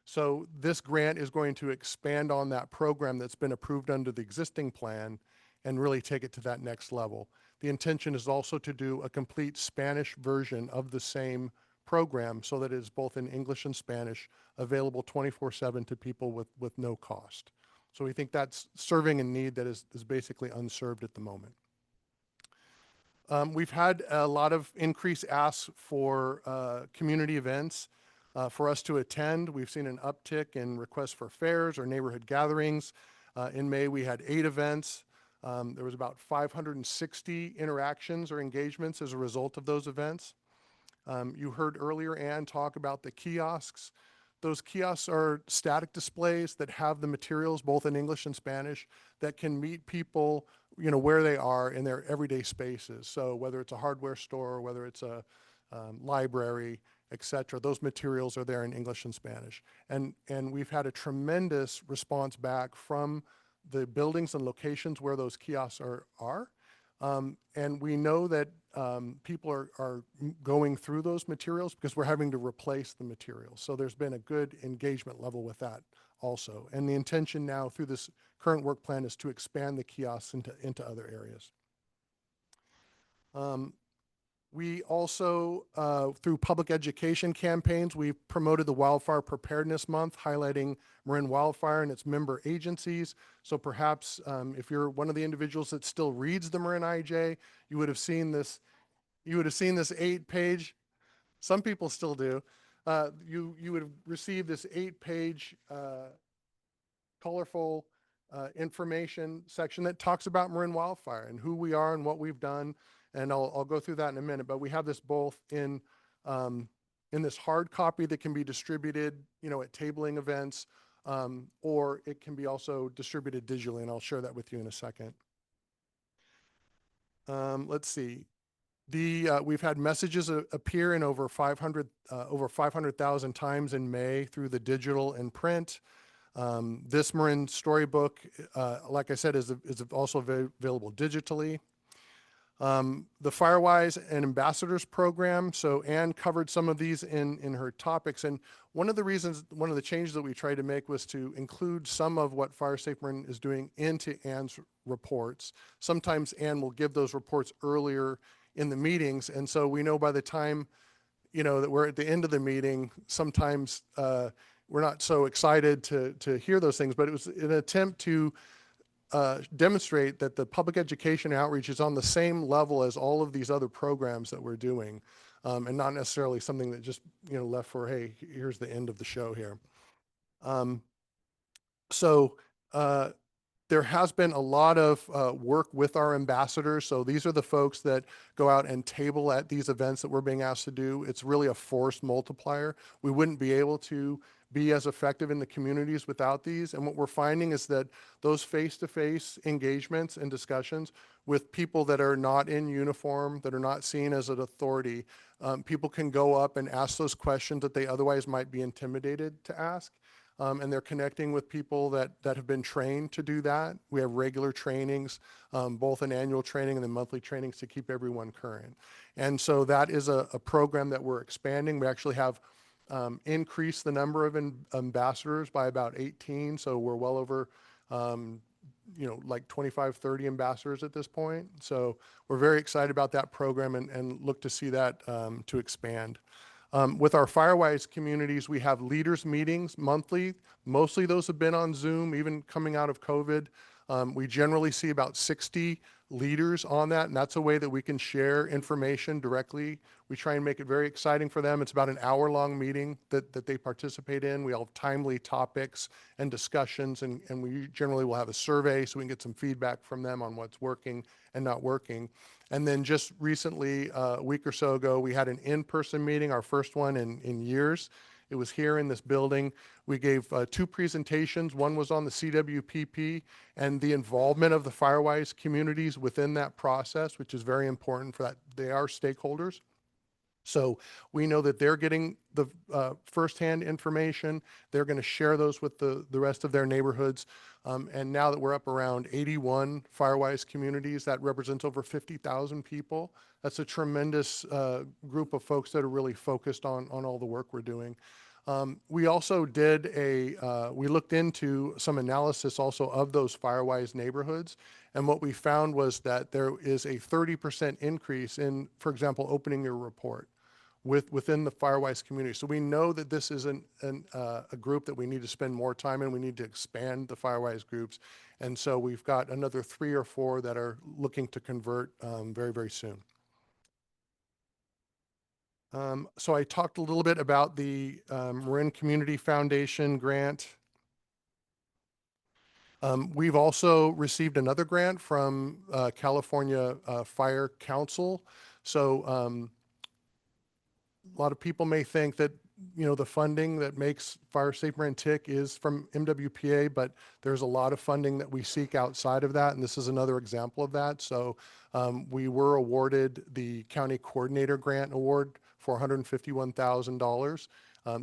So this grant is going to expand on that program that's been approved under the existing plan and really take it to that next level. The intention is also to do a complete Spanish version of the same program so that it is both in English and Spanish, available 24/7 to people with no cost. So we think that's serving a need that is basically unserved at the moment. We've had a lot of increased asks for community events for us to attend. We've seen an uptick in requests for fairs or neighborhood gatherings. In May, we had 8 events. There was about 560 interactions or engagements as a result of those events. You heard earlier Ann talk about the kiosks. Those kiosks are static displays that have the materials both in English and Spanish that can meet people, where they are in their everyday spaces. So whether it's a hardware store, whether it's a library, etc., those materials are there in English and Spanish. And we've had a tremendous response back from the buildings and locations where those kiosks are. And we know that people are going through those materials because we're having to replace the materials. So there's been a good engagement level with that also. And the intention now through this current work plan is to expand the kiosks into other areas. We also, through public education campaigns, we've promoted the Wildfire Preparedness Month, highlighting MarinWildfire and its member agencies. So perhaps if you're one of the individuals that still reads the Marin IJ, you would have seen this 8-page, some people still do, you would have received this 8-page colorful information section that talks about Marin Wildfire and who we are and what we've done. And I'll go through that in a minute, but we have this both in this hard copy that can be distributed, at tabling events, or it can be also distributed digitally, and I'll share that with you in a second. Let's see. We've had messages appear in over 500,000 times in May through the digital and print. This Marin storybook, like I said, is also available digitally. The Firewise and Ambassadors program. So Ann covered some of these in her topics. And one of the changes that we tried to make was to include some of what Fire Safe Marin is doing into Ann's reports. Sometimes Ann will give those reports earlier in the meetings. And so we know by the time, that we're at the end of the meeting, sometimes we're not so excited to hear those things, but it was an attempt to demonstrate that the public education outreach is on the same level as all of these other programs that we're doing, and not necessarily something that just left for, hey, here's the end of the show here. So there has been a lot of work with our ambassadors. So these are the folks that go out and table at these events that we're being asked to do. It's really a force multiplier. We wouldn't be able to be as effective in the communities without these. And what we're finding is that those face-to-face engagements and discussions with people that are not in uniform, that are not seen as an authority, people can go up and ask those questions that they otherwise might be intimidated to ask. And they're connecting with people that have been trained to do that. We have regular trainings, both an annual training and then monthly trainings to keep everyone current. And so that is a program that we're expanding. We actually have increased the number of ambassadors by about 18. So we're well over, like 25, 30 ambassadors at this point. So we're very excited about that program and look to see that to expand. With our Firewise communities, we have leaders meetings monthly. Mostly those have been on Zoom, even coming out of COVID. We generally see about 60 leaders on that, and that's a way that we can share information directly. We try and make it very exciting for them. It's about an hour-long meeting that they participate in. We all have timely topics and discussions, and we generally will have a survey so we can get some feedback from them on what's working and not working. And then just recently, a week or so ago, we had an in-person meeting, our first one in years. It was here in this building. We gave 2 presentations. One was on the CWPP and the involvement of the Firewise communities within that process, which is very important for that. They are stakeholders. So we know that they're getting the firsthand information. They're going to share those with the rest of their neighborhoods. And now that we're up around 81 Firewise communities, that represents over 50,000 people. That's a tremendous group of folks that are really focused on all the work we're doing. We also did we looked into some analysis also of those Firewise neighborhoods. And what we found was that there is a 30% increase in, for example, opening your report within the Firewise community. So we know that this is a group that we need to spend more time in. We need to expand the Firewise groups. And so we've got another 3 or 4 that are looking to convert very, very soon. So I talked a little bit about the Marin Community Foundation grant. We've also received another grant from California Fire Council. So a lot of people may think that, the funding that makes Fire Safe Marin tick is from MWPA, but there's a lot of funding that we seek outside of that, and this is another example of that. So we were awarded the County Coordinator Grant Award for $151,000.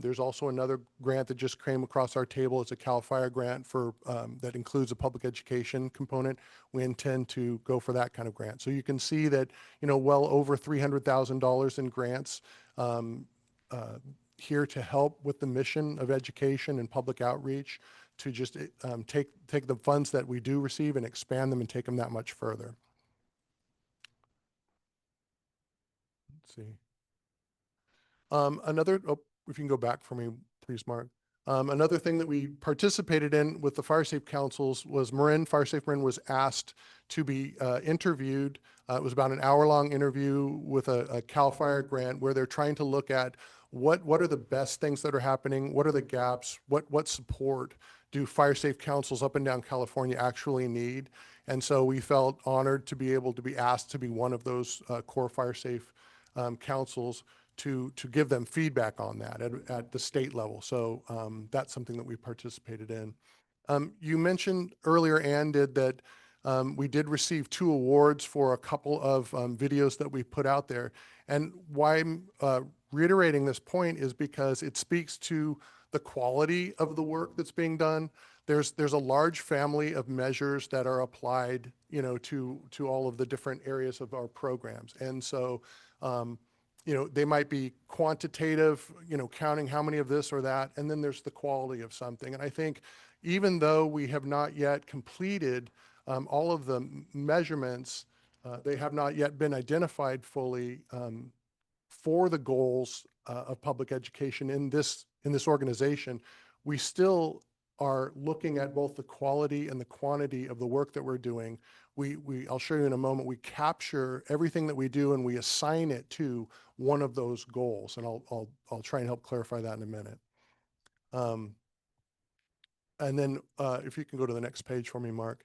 There's also another grant that just came across our table. It's a CAL FIRE grant for that includes a public education component. We intend to go for that kind of grant. So you can see that, well over $300,000 in grants here to help with the mission of education and public outreach to just take the funds that we do receive and expand them and take them that much further. Let's see. If you can go back for me, please, Mark. Another thing that we participated in with the Fire Safe Councils was Fire Safe Marin was asked to be interviewed. It was about an hour-long interview with a CAL FIRE grant where they're trying to look at what are the best things that are happening, what are the gaps, what support do Fire Safe Councils up and down California actually need. And so we felt honored to be able to be asked to be one of those core Fire Safe councils to give them feedback on that at the state level. So that's something that we participated in. You mentioned earlier, Ann did, that we did receive 2 awards for a couple of videos that we put out there. And why I'm reiterating this point is because it speaks to the quality of the work that's being done. There's a large family of measures that are applied, to all of the different areas of our programs. And so, they might be quantitative, counting how many of this or that, and then there's the quality of something. And I think even though we have not yet completed all of the measurements, they have not yet been identified fully for the goals of public education in this organization, we still are looking at both the quality and the quantity of the work that we're doing. I'll show you in a moment, we capture everything that we do and we assign it to one of those goals. And I'll try and help clarify that in a minute. And then if you can go to the next page for me, Mark.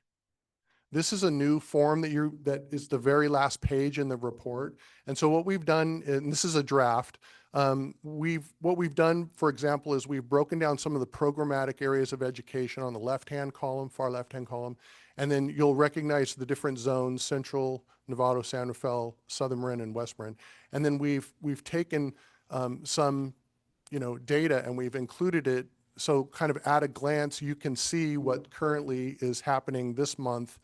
this is a new form that is the very last page in the report. And so what we've done, and this is a draft, what we've done, for example, is we've broken down some of the programmatic areas of education on the left-hand column, far left-hand column, and then you'll recognize the different zones: Central, Novato, San Rafael, Southern Marin, and West Marin. And then we've taken some, data, and we've included it. So kind of at a glance, you can see what currently is happening this month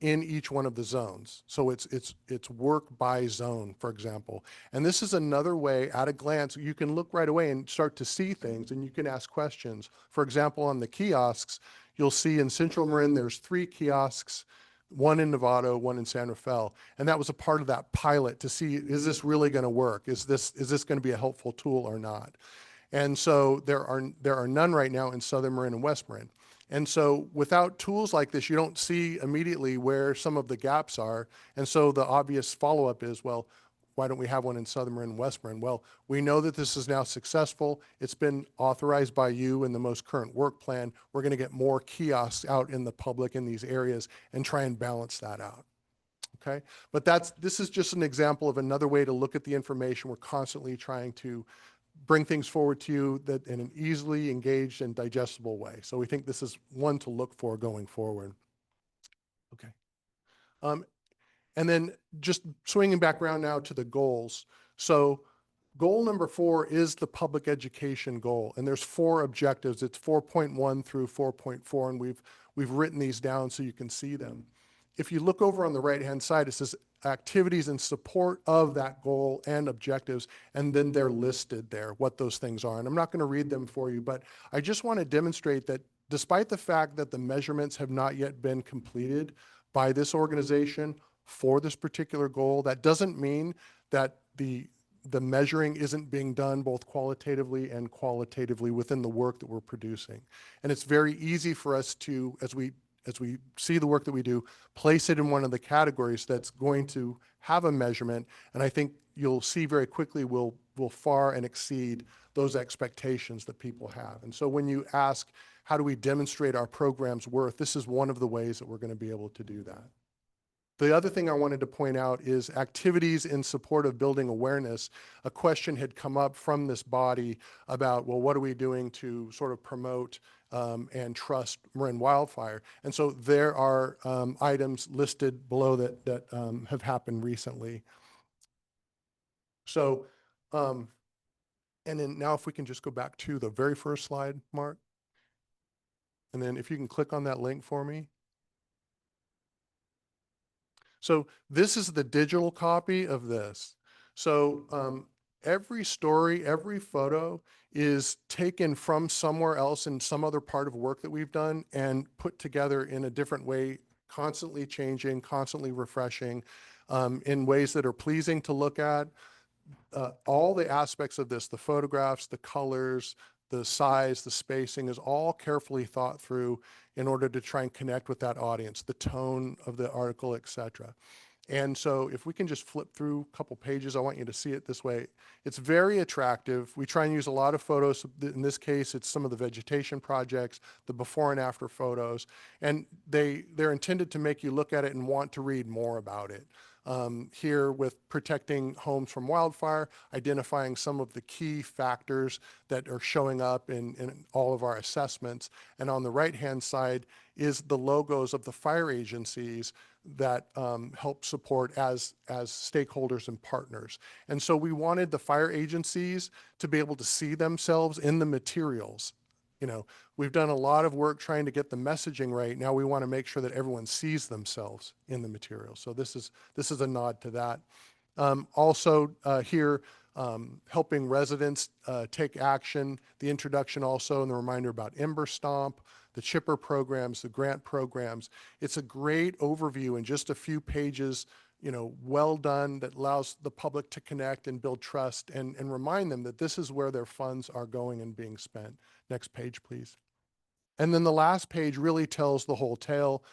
in each one of the zones. So it's work by zone, for example. And this is another way, at a glance, you can look right away and start to see things, and you can ask questions. For example, on the kiosks, you'll see in Central Marin, there's 3 kiosks, 1 in Novato, 1 in San Rafael. And that was a part of that pilot to see, is this really going to work? Is this going to be a helpful tool or not? And so there are none right now in Southern Marin and West Marin. And so without tools like this, you don't see immediately where some of the gaps are. And so the obvious follow-up is, well, why don't we have one in Southern Marin and West Marin? Well, we know that this is now successful. It's been authorized by you in the most current work plan. We're going to get more kiosks out in the public in these areas and try and balance that out. Okay, but this is just an example of another way to look at the information. We're constantly trying to bring things forward to you that in an easily engaged and digestible way. So we think this is one to look for going forward. Okay. And then just swinging back around now to the goals. So goal number 4 is the public education goal, and there's 4 objectives. It's 4.1 through 4.4, and we've written these down so you can see them. If you look over on the right-hand side, it says activities in support of that goal and objectives, and then they're listed there, what those things are. And I'm not going to read them for you, but I just want to demonstrate that despite the fact that the measurements have not yet been completed by this organization for this particular goal, that doesn't mean that the measuring isn't being done both qualitatively and qualitatively within the work that we're producing. And it's very easy for us to, as we see the work that we do, place it in one of the categories that's going to have a measurement. And I think you'll see very quickly will far and exceed those expectations that people have. And so when you ask, how do we demonstrate our program's worth? This is one of the ways that we're going to be able to do that. The other thing I wanted to point out is activities in support of building awareness. A question had come up from this body about, well, what are we doing to sort of promote and trust MarinWildfire? And so there are items listed below that have happened recently. So, and then now if we can just go back to the very first slide, Mark. And then if you can click on that link for me. So this is the digital copy of this. So every story, every photo is taken from somewhere else in some other part of work that we've done and put together in a different way, constantly changing, constantly refreshing, in ways that are pleasing to look at. All the aspects of this, the photographs, the colors, the size, the spacing is all carefully thought through in order to try and connect with that audience, the tone of the article, etc. And so if we can just flip through a couple pages, I want you to see it this way. It's very attractive. We try and use a lot of photos. In this case, it's some of the vegetation projects, the before and after photos, and they're intended to make you look at it and want to read more about it. Here with protecting homes from wildfire, identifying some of the key factors that are showing up in all of our assessments. And on the right-hand side is the logos of the fire agencies that help support as stakeholders and partners. And so we wanted the fire agencies to be able to see themselves in the materials. You know, we've done a lot of work trying to get the messaging right. Now we want to make sure that everyone sees themselves in the material. So this is a nod to that. Also here, helping residents take action, the introduction also and the reminder about Ember Stomp, the chipper programs, the grant programs. It's a great overview in just a few pages, you know, well done, that allows the public to connect and build trust and remind them that this is where their funds are going and being spent. Next page, please. And then the last page really tells the whole tale.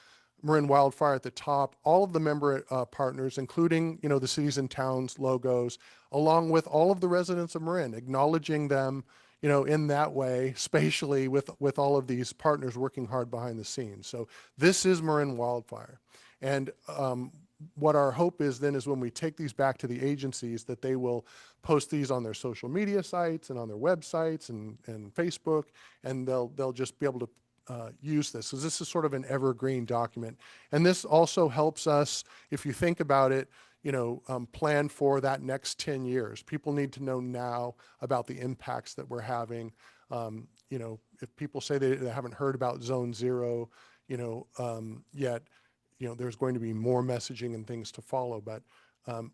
MarinWildfire at the top, all of the member partners, including, you know, the cities and towns logos, along with all of the residents of Marin, acknowledging them, in that way, spatially with all of these partners working hard behind the scenes. So this is Marin Wildfire. And what our hope is then is when we take these back to the agencies, that they will post these on their social media sites and on their websites and Facebook, and they'll just be able to use this. So this is sort of an evergreen document. And this also helps us, if you think about it, plan for that next 10 years. People need to know now about the impacts that we're having. If people say they haven't heard about Zone Zero, yet, there's going to be more messaging and things to follow. But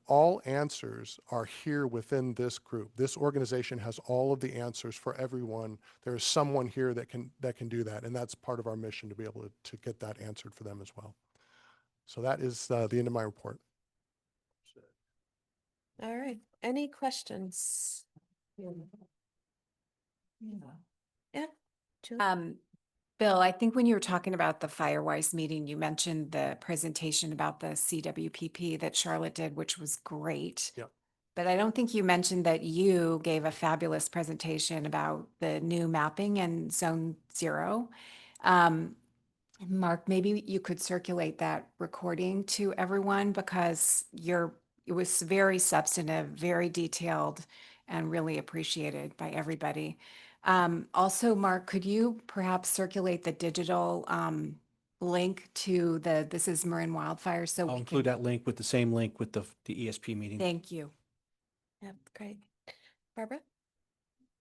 all answers are here within this group. This organization has all of the answers for everyone. There is someone here that can do that, and that's part of our mission, to be able to get that answered for them as well. So that is the end of my report. All right. Any questions? Yeah. Julie? Bill, I think when you were talking about the Firewise meeting, you mentioned the presentation about the CWPP that Charlotte did, which was great. Yep. But I don't think you mentioned that you gave a fabulous presentation about the new mapping and Zone Zero. Mark, maybe you could circulate that recording to everyone, because it was very substantive, very detailed, and really appreciated by everybody. Also, Mark, could you perhaps circulate the digital link to This is Marin Wildfire, so I'll we include can. that link with the same link with the ESP meeting. Thank you. Yeah, great. Barbara?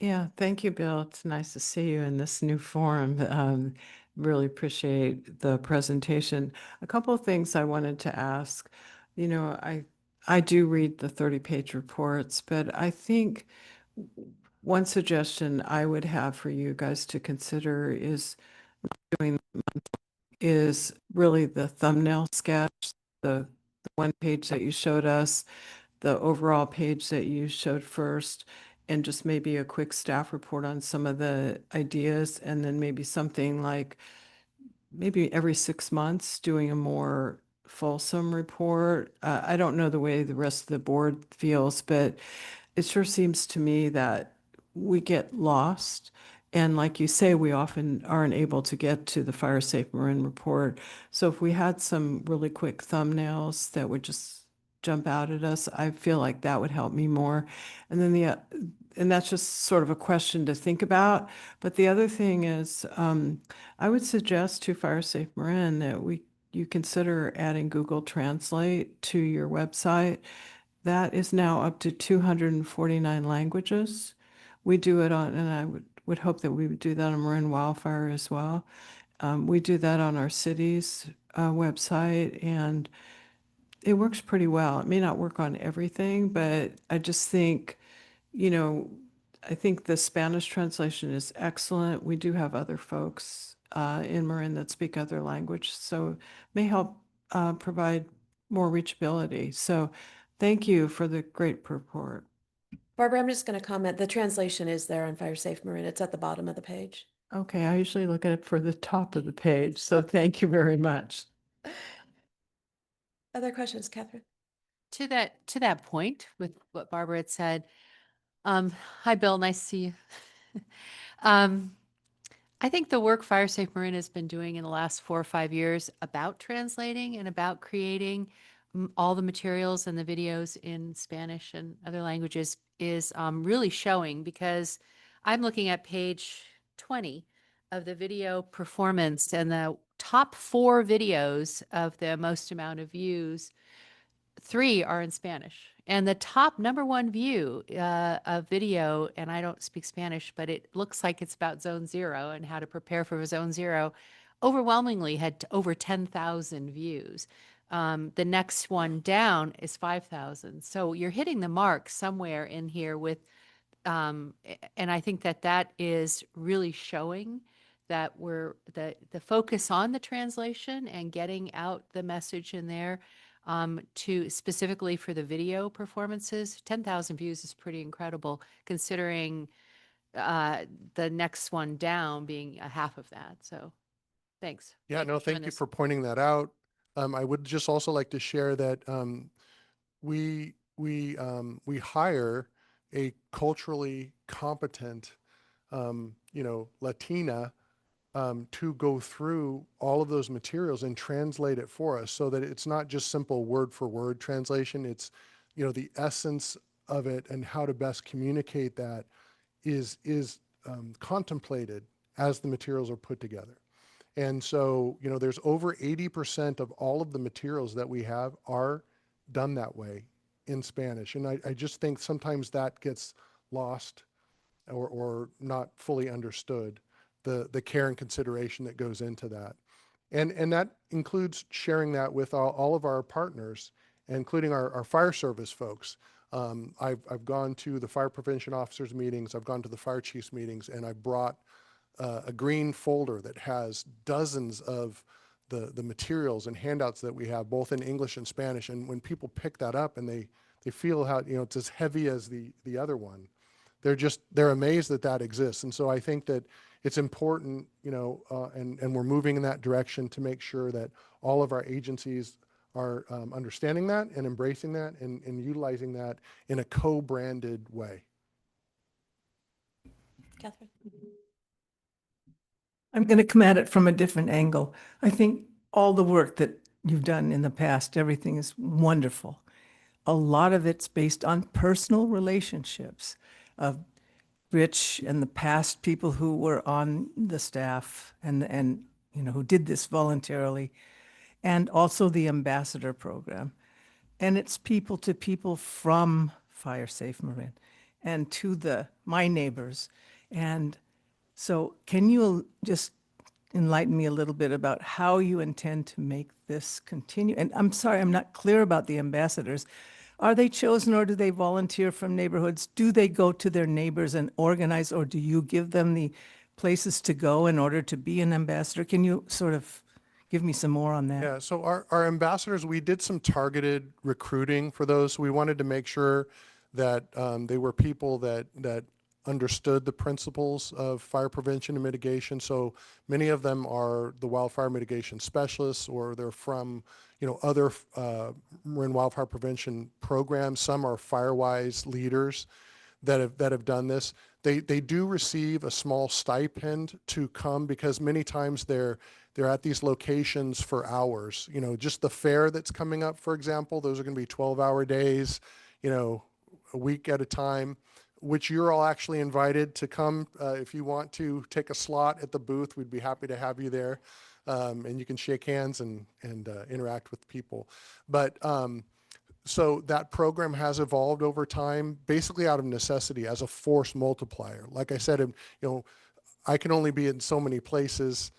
Yeah, thank you, Bill. It's nice to see you in this new forum. Really appreciate the presentation. A couple of things I wanted to ask. I do read the 30-page reports, but I think one suggestion I would have for you guys to consider is really the thumbnail sketch, the one page that you showed us, the overall page that you showed first, and just maybe a quick staff report on some of the ideas, and then maybe something like maybe every 6 months doing a more fulsome report. I don't know the way the rest of the board feels, but it sure seems to me that we get lost. And like you say, we often aren't able to get to the Fire Safe Marin report. So if we had some really quick thumbnails that would just jump out at us, I feel like that would help me more. And then and that's just sort of a question to think about. But the other thing is, I would suggest to Fire Safe Marin that you consider adding Google Translate to your website. That is now up to 249 languages. We do it on, and I would hope that we would do that on Marin Wildfire as well. We do that on our city's website, and it works pretty well. It may not work on everything, but I just think, I think the Spanish translation is excellent. We do have other folks in Marin that speak other language, so it may help provide more reachability. So thank you for the great report. Barbara, I'm just going to comment. The translation is there on Fire Safe Marin. It's at the bottom of the page. Okay, I usually look at it for the top of the page, so thank you very much. Other questions, Catherine? To that point with what Barbara had said, hi, Bill, nice to see you. I think the work Fire Safe Marin has been doing in the last 4 or 5 years about translating and about creating all the materials and the videos in Spanish and other languages is really showing, because I'm looking at page 20 of the video performance, and the top 4 videos of the most amount of views, 3 are in Spanish. And the top #1 view of video, and I don't speak Spanish, but it looks like it's about Zone Zero and how to prepare for Zone Zero, overwhelmingly had over 10,000 views. The next one down is 5,000. So you're hitting the mark somewhere in here with, and I think that is really showing that the focus on the translation and getting out the message in there, to specifically for the video performances. 10,000 views is pretty incredible, considering the next one down being a half of that. So thanks. Yeah, no, for doing thank you this. for pointing that out. I would just also like to share that we hire a culturally competent Latina to go through all of those materials and translate it for us so that it's not just simple word for word translation. It's, the essence of it and how to best communicate that is contemplated as the materials are put together. And so, there's over 80% of all of the materials that we have are done that way in Spanish. And I just think sometimes that gets lost or not fully understood, the care and consideration that goes into that. And that includes sharing that with all of our partners, including our fire service folks. I've gone to the fire prevention officers meetings, I've gone to the fire chiefs meetings, and I brought a green folder that has dozens of the materials and handouts that we have, both in English and Spanish. And when people pick that up and they feel how, it's as heavy as the other one, they're amazed that that exists. And so I think that it's important, and we're moving in that direction to make sure that all of our agencies are understanding that and embracing that and utilizing that in a co-branded way. Catherine? I'm going to come at it from a different angle. I think all the work that you've done in the past, everything is wonderful. A lot of it's based on personal relationships of Rich and the past people who were on the staff and who did this voluntarily, and also the ambassador program. And it's people to people from Fire Safe Marin and to my neighbors. And so can you just enlighten me a little bit about how you intend to make this continue? And I'm sorry, I'm not clear about the ambassadors. Are they chosen or do they volunteer from neighborhoods? Do they go to their neighbors and organize, or do you give them the places to go in order to be an ambassador? Can you sort of give me some more on that? Yeah, so our ambassadors, we did some targeted recruiting for those. We wanted to make sure that they were people that understood the principles of fire prevention and mitigation. So many of them are the wildfire mitigation specialists, or they're from, other marine wildfire prevention programs. Some are FireWise leaders that have done this. They do receive a small stipend to come because many times they're at these locations for hours. Just the fair that's coming up, for example, those are going to be 12-hour days, a week at a time, which you're all actually invited to come. If you want to take a slot at the booth, we'd be happy to have you there. And you can shake hands and interact with people. But so that program has evolved over time, basically out of necessity as a force multiplier. Like I said, I can only be in so many places.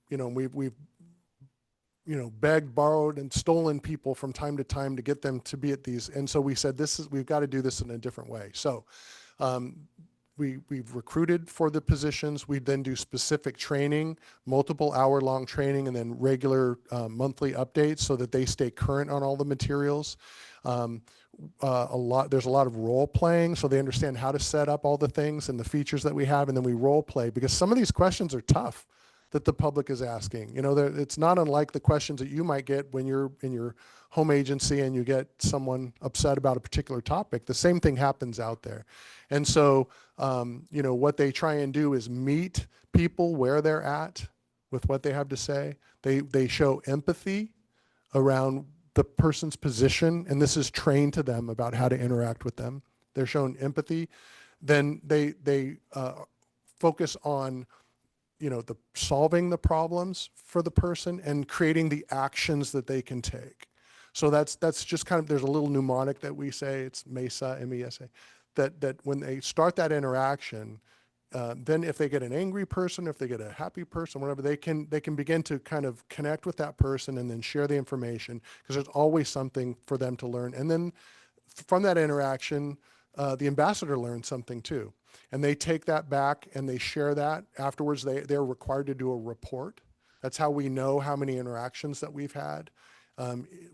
We've begged, borrowed, and stolen people from time to time to get them to be at these. And so we said, we've got to do this in a different way. So we've recruited for the positions. We then do specific training, multiple hour-long training, and then regular monthly updates so that they stay current on all the materials. There's a lot of role playing, so they understand how to set up all the things and the features that we have, and then we role play because some of these questions are tough that the public is asking. It's not unlike the questions that you might get when you're in your home agency and you get someone upset about a particular topic. The same thing happens out there. And so, what they try and do is meet people where they're at with what they have to say. They show empathy around the person's position, and this is trained to them about how to interact with them. They're shown empathy. Then they focus on the solving the problems for the person and creating the actions that they can take. So that's just kind of, there's a little mnemonic that we say, it's MESA, M-E-S-A, that when they start that interaction, then if they get an angry person, if they get a happy person, whatever, they can begin to kind of connect with that person and then share the information because there's always something for them to learn. And then from that interaction, the ambassador learns something too. And they take that back and they share that. Afterwards, they're required to do a report. That's how we know how many interactions that we've had,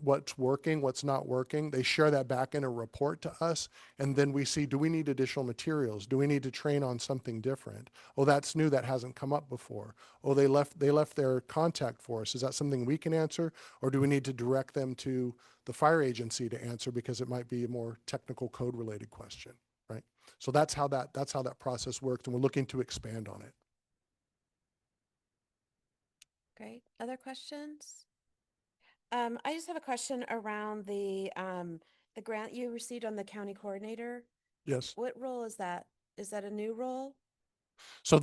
what's working, what's not working. They share that back in a report to us. And then we see, do we need additional materials? Do we need to train on something different? Oh, that's new. That hasn't come up before. Oh, they left their contact for us. Is that something we can answer? Or do we need to direct them to the fire agency to answer because it might be a more technical code related question, right? So that's how that process works, and we're looking to expand on it. Great. Other questions? I just have a question around the grant you received on the county coordinator. Yes. What role is that? Is that a new role? So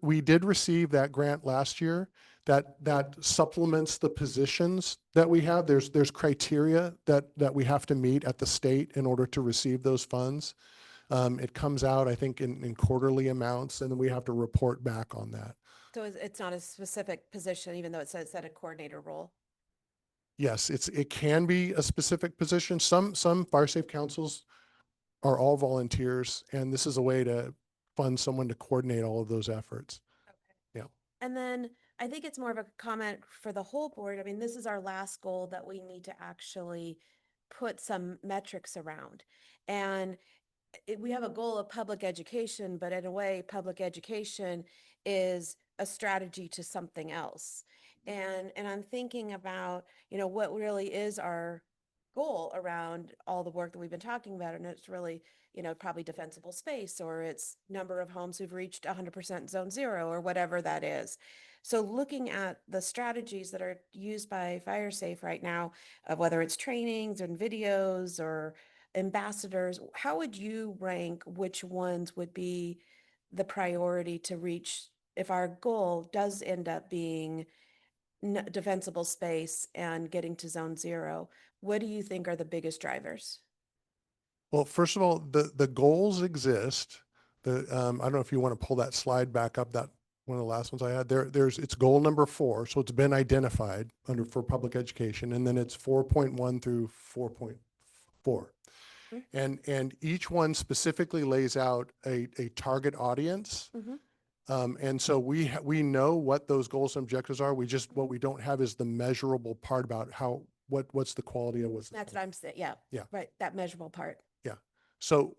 we did receive that grant last year. That supplements the positions that we have. There's criteria that we have to meet at the state in order to receive those funds. It comes out, I think, in quarterly amounts, and then we have to report back on that. So it's not a specific position, even though it says that a coordinator role? Yes, it can be a specific position. Some fire safe councils are all volunteers, and this is a way to fund someone to coordinate all of those efforts. Yeah. And then I think it's more of a comment for the whole board. I mean, this is our last goal that we need to actually put some metrics around. And we have a goal of public education, but in a way, public education is a strategy to something else. And I'm thinking about, what really is our goal around all the work that we've been talking about. And it's really, probably defensible space, or it's number of homes who've reached 100% zone zero, or whatever that is. So looking at the strategies that are used by Fire Safe right now, whether it's trainings and videos or ambassadors, how would you rank which ones would be the priority to reach if our goal does end up being defensible space and getting to zone zero? What do you think are the biggest drivers? Well, first of all, the goals exist. I don't know if you want to pull that slide back up, that one of the last ones I had. It's goal number 4, so it's been identified for public education, and then it's 4.1 through 4.4. And each one specifically lays out a target audience. And so we know what those goals and objectives are. What we don't have is the measurable part about what's the quality of what's. That's what I'm saying. Yeah. Yeah. Right. That measurable part. Yeah. So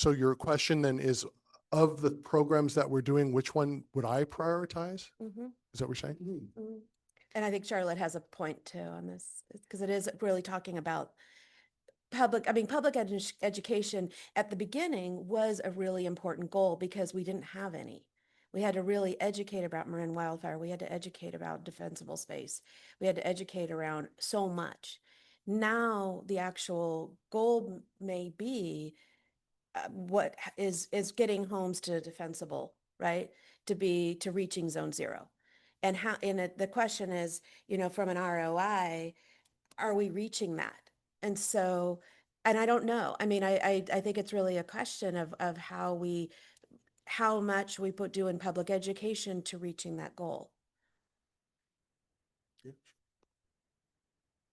your question then is, of the programs that we're doing, which one would I prioritize? Is that what you're saying? And I think Charlotte has a point too on this, because it is really talking about public education at the beginning was a really important goal because we didn't have any. We had to really educate about MarinWildfire. We had to educate about defensible space. We had to educate around so much. Now the actual goal may be what is getting homes to defensible, right? To reaching zone zero. And the question is, from an ROI, are we reaching that? And so, and I don't know. I mean, I think it's really a question of how much we do in public education to reaching that goal.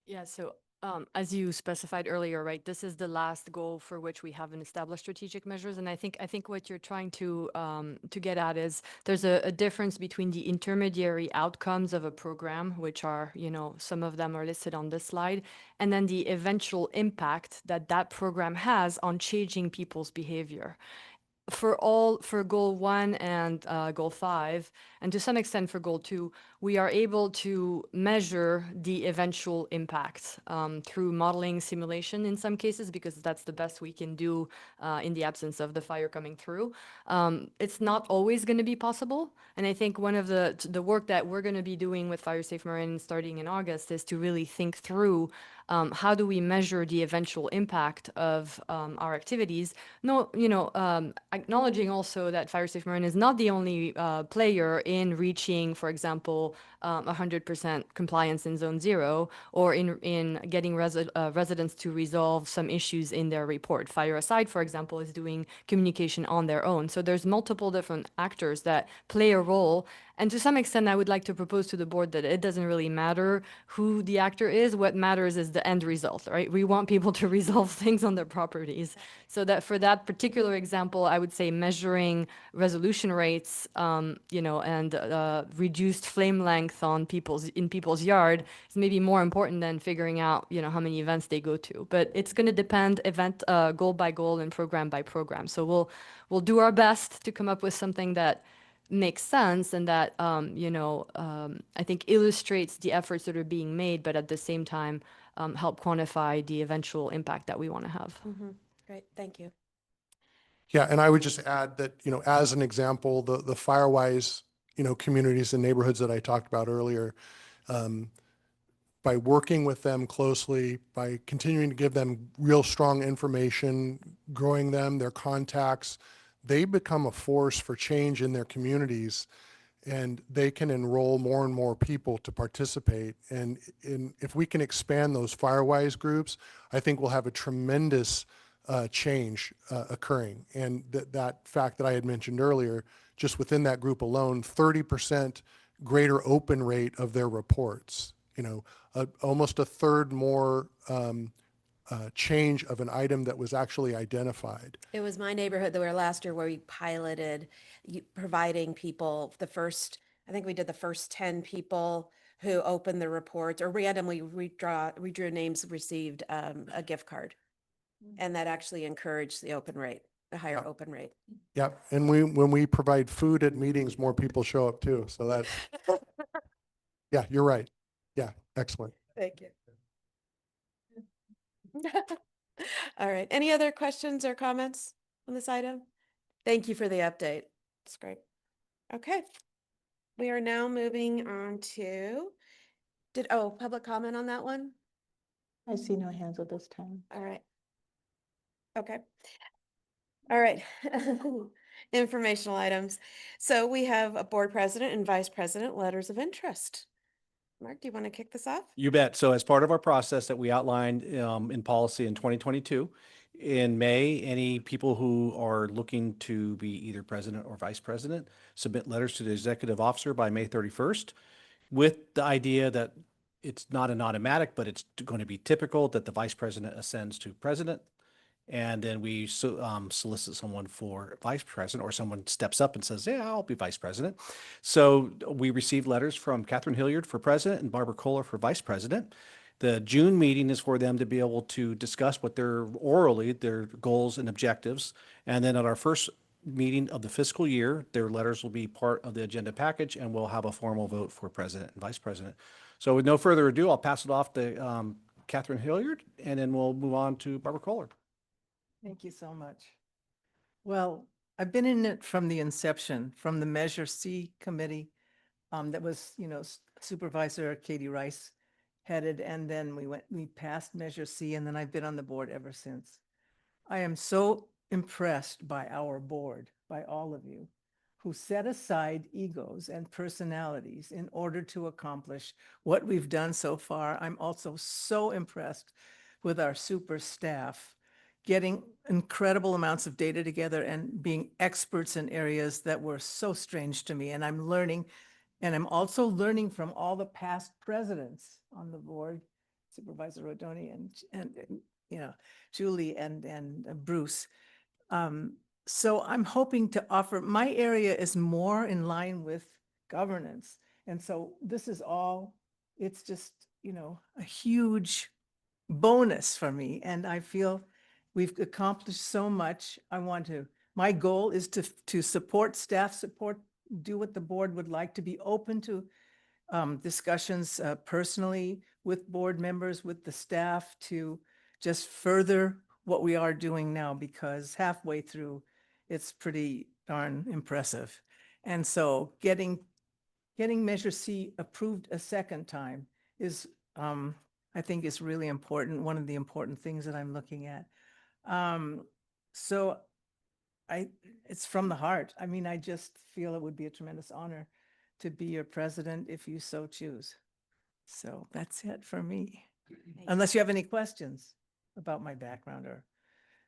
Yeah, so as you specified earlier, right, this is the last goal for which we haven't established strategic measures. And I think what you're trying to get at is there's a difference between the intermediary outcomes of a program, which are, some of them are listed on this slide, and then the eventual impact that program has on changing people's behavior. For goal 1 and goal 5, and to some extent for goal 2, we are able to measure the eventual impact through modeling simulation in some cases, because that's the best we can do in the absence of the fire coming through. It's not always going to be possible. And I think one of the work that we're going to be doing with Fire Safe Marin starting in August is to really think through how do we measure the eventual impact of our activities? Acknowledging also that Fire Safe Marin is not the only player in reaching, for example, 100% compliance in Zone 0, or in getting residents to resolve some issues in their report. Fire Aside, for example, is doing communication on their own. So there's multiple different actors that play a role. And to some extent, I would like to propose to the board that it doesn't really matter who the actor is. What matters is the end result, right? We want people to resolve things on their properties. So that for that particular example, I would say measuring resolution rates, and reduced flame length in people's yard is maybe more important than figuring out, how many events they go to. But it's going to depend goal by goal and program by program. So we'll do our best to come up with something that makes sense and that I think illustrates the efforts that are being made, but at the same time help quantify the eventual impact that we want to have. Great, thank you. Yeah, and I would just add that, as an example, the Firewise, communities and neighborhoods that I talked about earlier, by working with them closely, by continuing to give them real strong information, growing them, their contacts, they become a force for change in their communities, and they can enroll more and more people to participate. And if we can expand those Firewise groups, I think we'll have a tremendous change occurring. And that fact that I had mentioned earlier, just within that group alone, 30% greater open rate of their reports, almost a third more change of an item that was actually identified. It was my neighborhood that were last year where we piloted providing people I think we did the first 10 people who opened the reports or randomly redrew names, received a gift card. And that actually encouraged the higher open rate. Yep. And when we provide food at meetings, more people show up too. So that's, yeah, you're right. Yeah. Excellent. Thank you. All right. Any other questions or comments on this item? Thank you for the update. It's great. Okay. We are now moving on to, public comment on that one? I see no hands at this time. All right. Okay. All right. Informational items. So we have a board president and vice president letters of interest. Mark, do you want to kick this off? You bet. So as part of our process that we outlined in policy in 2022, in May, any people who are looking to be either president or vice president submit letters to the executive officer by May 31st, with the idea that it's not an automatic, but it's going to be typical that the vice president ascends to president. And then we solicit someone for vice president, or someone steps up and says, yeah, I'll be vice president. So we received letters from Catherine Hilliard for president and Barbara Kohler for vice president. The June meeting is for them to be able to discuss their goals and objectives. And then at our first meeting of the fiscal year, their letters will be part of the agenda package, and we'll have a formal vote for president and vice president. So with no further ado, I'll pass it off to Catherine Hilliard, and then we'll move on to Barbara Kohler. Thank you so much. Well, I've been in it from the inception, from the Measure C committee that was, Supervisor Katie Rice headed, and then we passed Measure C, and then I've been on the board ever since. I am so impressed by our board, by all of you, who set aside egos and personalities in order to accomplish what we've done so far. I'm also so impressed with our super staff, getting incredible amounts of data together and being experts in areas that were so strange to me. And I'm learning, and I'm also learning from all the past presidents on the board, Supervisor Rodoni and Julie and Bruce. So I'm hoping to offer, my area is more in line with governance. And so this is all, it's just, a huge bonus for me. And I feel we've accomplished so much. My goal is to support staff support, do what the board would like, to be open to discussions personally with board members, with the staff, to just further what we are doing now, because halfway through, it's pretty darn impressive. And so getting Measure C approved a second time is, I think, is really important, one of the important things that I'm looking at. So it's from the heart. I mean, I just feel it would be a tremendous honor to be your president if you so choose. So that's it for me. Unless you have any questions about my background, or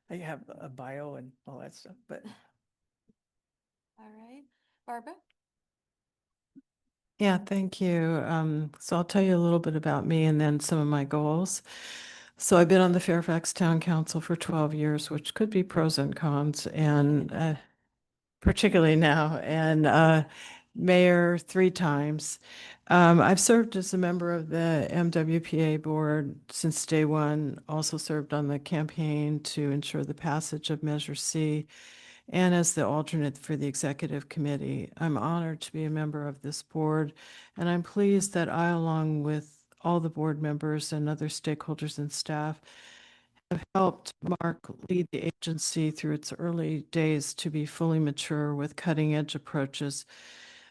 I have a bio and all that stuff, but. All right. Barbara? Yeah, thank you. So I'll tell you a little bit about me and then some of my goals. So I've been on the Fairfax Town Council for 12 years, which could be pros and cons, and particularly now, and mayor 3 times. I've served as a member of the MWPA board since day one, also served on the campaign to ensure the passage of Measure C, and as the alternate for the executive committee. I'm honored to be a member of this board, and I'm pleased that I, along with all the board members and other stakeholders and staff, have helped Mark lead the agency through its early days to be fully mature with cutting-edge approaches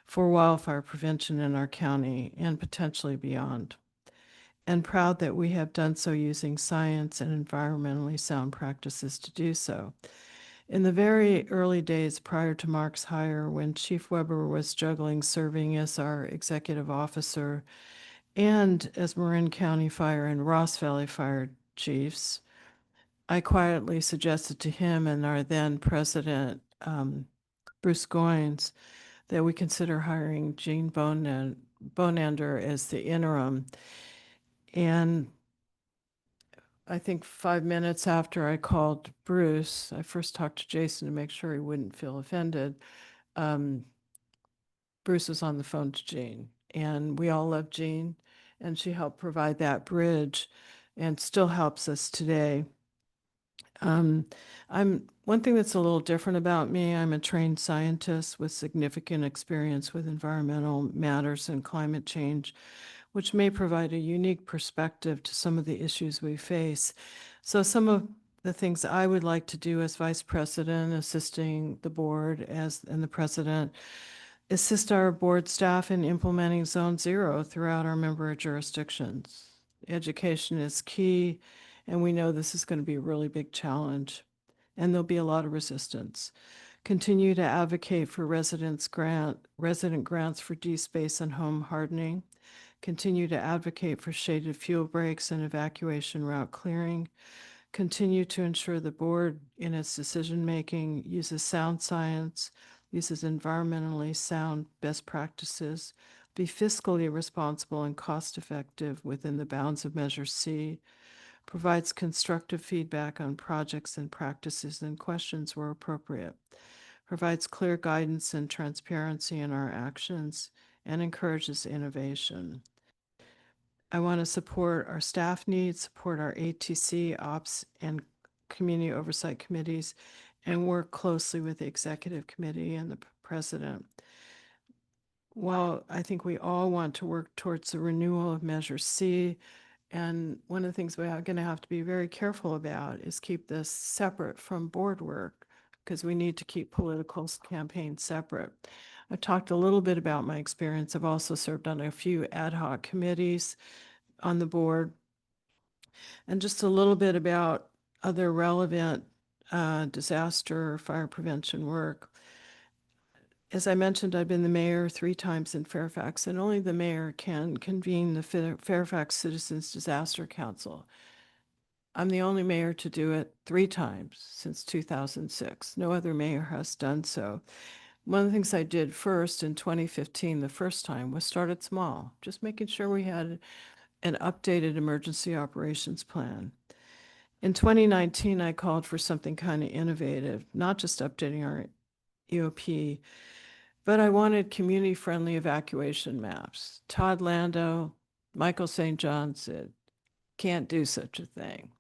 for wildfire prevention in our county and potentially beyond. And proud that we have done so using science and environmentally sound practices to do so. In the very early days prior to Mark's hire, when Chief Weber was juggling serving as our executive officer and as Marin County Fire and Ross Valley Fire chiefs, I quietly suggested to him and our then president, Bruce Goines, that we consider hiring Jean Bonander as the interim. And I think 5 minutes after I called Bruce, I first talked to Jason to make sure he wouldn't feel offended. Bruce was on the phone to Jean, and we all love Jean, and she helped provide that bridge and still helps us today. One thing that's a little different about me, I'm a trained scientist with significant experience with environmental matters and climate change, which may provide a unique perspective to some of the issues we face. So some of the things I would like to do as vice president, assisting the board and the president, assist our board staff in implementing Zone Zero throughout our member jurisdictions. Education is key, and we know this is going to be a really big challenge, and there'll be a lot of resistance. Continue to advocate for resident grants for D-space and home hardening. Continue to advocate for shaded fuel breaks and evacuation route clearing. Continue to ensure the board in its decision-making uses sound science, uses environmentally sound best practices, be fiscally responsible and cost-effective within the bounds of Measure C, provides constructive feedback on projects and practices and questions where appropriate, provides clear guidance and transparency in our actions, and encourages innovation. I want to support our staff needs, support our ATC, ops, and community oversight committees, and work closely with the executive committee and the president. While I think we all want to work towards the renewal of Measure C, and one of the things we are going to have to be very careful about is keep this separate from board work, because we need to keep political campaigns separate. I talked a little bit about my experience. I've also served on a few ad hoc committees on the board, and just a little bit about other relevant disaster fire prevention work. As I mentioned, I've been the mayor 3 times in Fairfax, and only the mayor can convene the Fairfax Citizens Disaster Council. I'm the only mayor to do it 3 times since 2006. No other mayor has done so. One of the things I did first in 2015, the first time, was started small, just making sure we had an updated emergency operations plan. In 2019, I called for something kind of innovative, not just updating our EOP, but I wanted community-friendly evacuation maps. Todd Lando, Michael St. John said, can't do such a thing.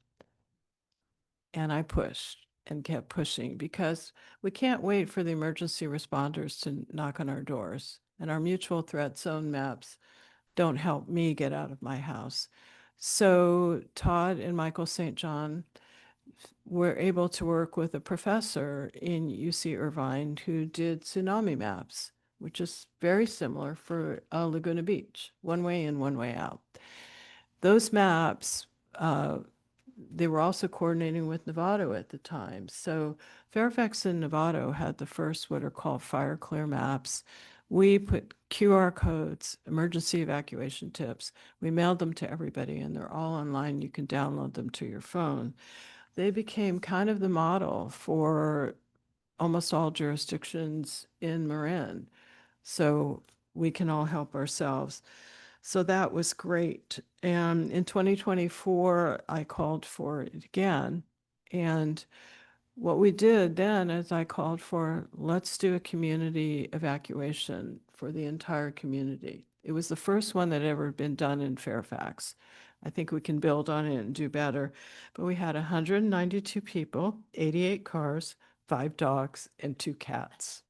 And I pushed and kept pushing, because we can't wait for the emergency responders to knock on our doors. And our mutual threat zone maps don't help me get out of my house. So Todd and Michael St. John were able to work with a professor in UC Irvine who did tsunami maps, which is very similar for Laguna Beach, one way in, one way out. Those maps, they were also coordinating with Novato at the time. So Fairfax and Novato had the first what are called fire clear maps. We put QR codes, emergency evacuation tips. We mailed them to everybody, and they're all online. You can download them to your phone. They became kind of the model for almost all jurisdictions in Marin. So we can all help ourselves. So that was great. And in 2024, I called for it again. And what we did then is I called for, let's do a community evacuation for the entire community. It was the first one that had ever been done in Fairfax. I think we can build on it and do better. But we had 192 people, 88 cars, 5 dogs, and 2 cats.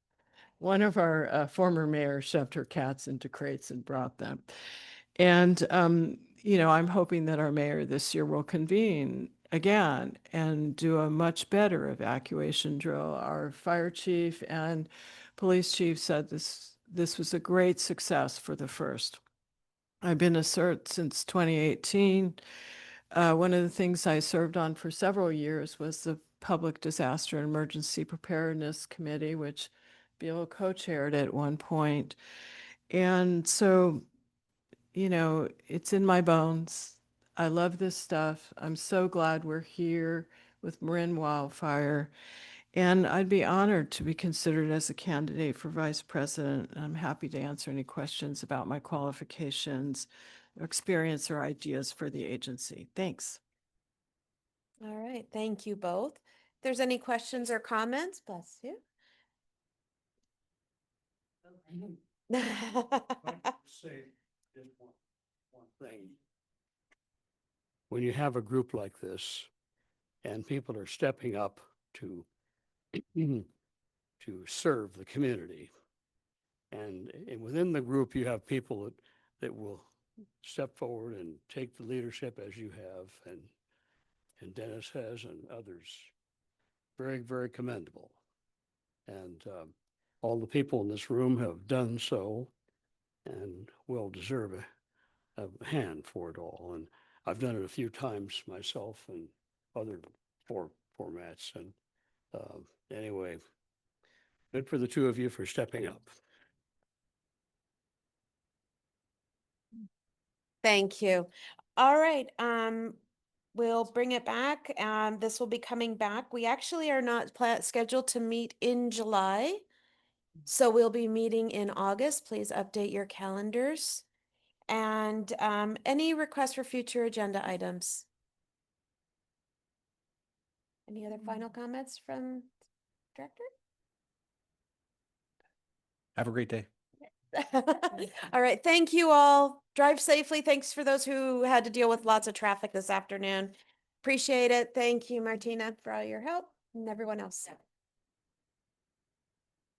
One of our former mayors shoved her cats into crates and brought them. And, I'm hoping that our mayor this year will convene again and do a much better evacuation drill. Our fire chief and police chief said this was a great success for the first. I've been a CERT since 2018. One of the things I served on for several years was the Public Disaster and Emergency Preparedness Committee, which Bill co-chaired at one point. And so, you know, it's in my bones. I love this stuff. I'm so glad we're here with MarinWildfire. And I'd be honored to be considered as a candidate for vice president. I'm happy to answer any questions about my qualifications, experience, or ideas for the agency. Thanks. All right, thank you both. If there's any questions or comments, bless you. Say just one thing. When you have a group like this and people are stepping up to to serve the community, and within the group you have people that will step forward and take the leadership as you have, and Dennis has, and others, very, very commendable. And all the people in this room have done so and will deserve a hand for it all. And I've done it a few times myself in other formats. And anyway, good for the two of you for stepping up. Thank you. All right, we'll bring it back. This will be coming back. We actually are not scheduled to meet in July. So we'll be meeting in August. Please update your calendars. And any requests for future agenda items? Any other final comments from director? Have a great day. All right, thank you all. Drive safely. Thanks for those who had to deal with lots of traffic this afternoon. Appreciate it. Thank you, Martina, for all your help and everyone else.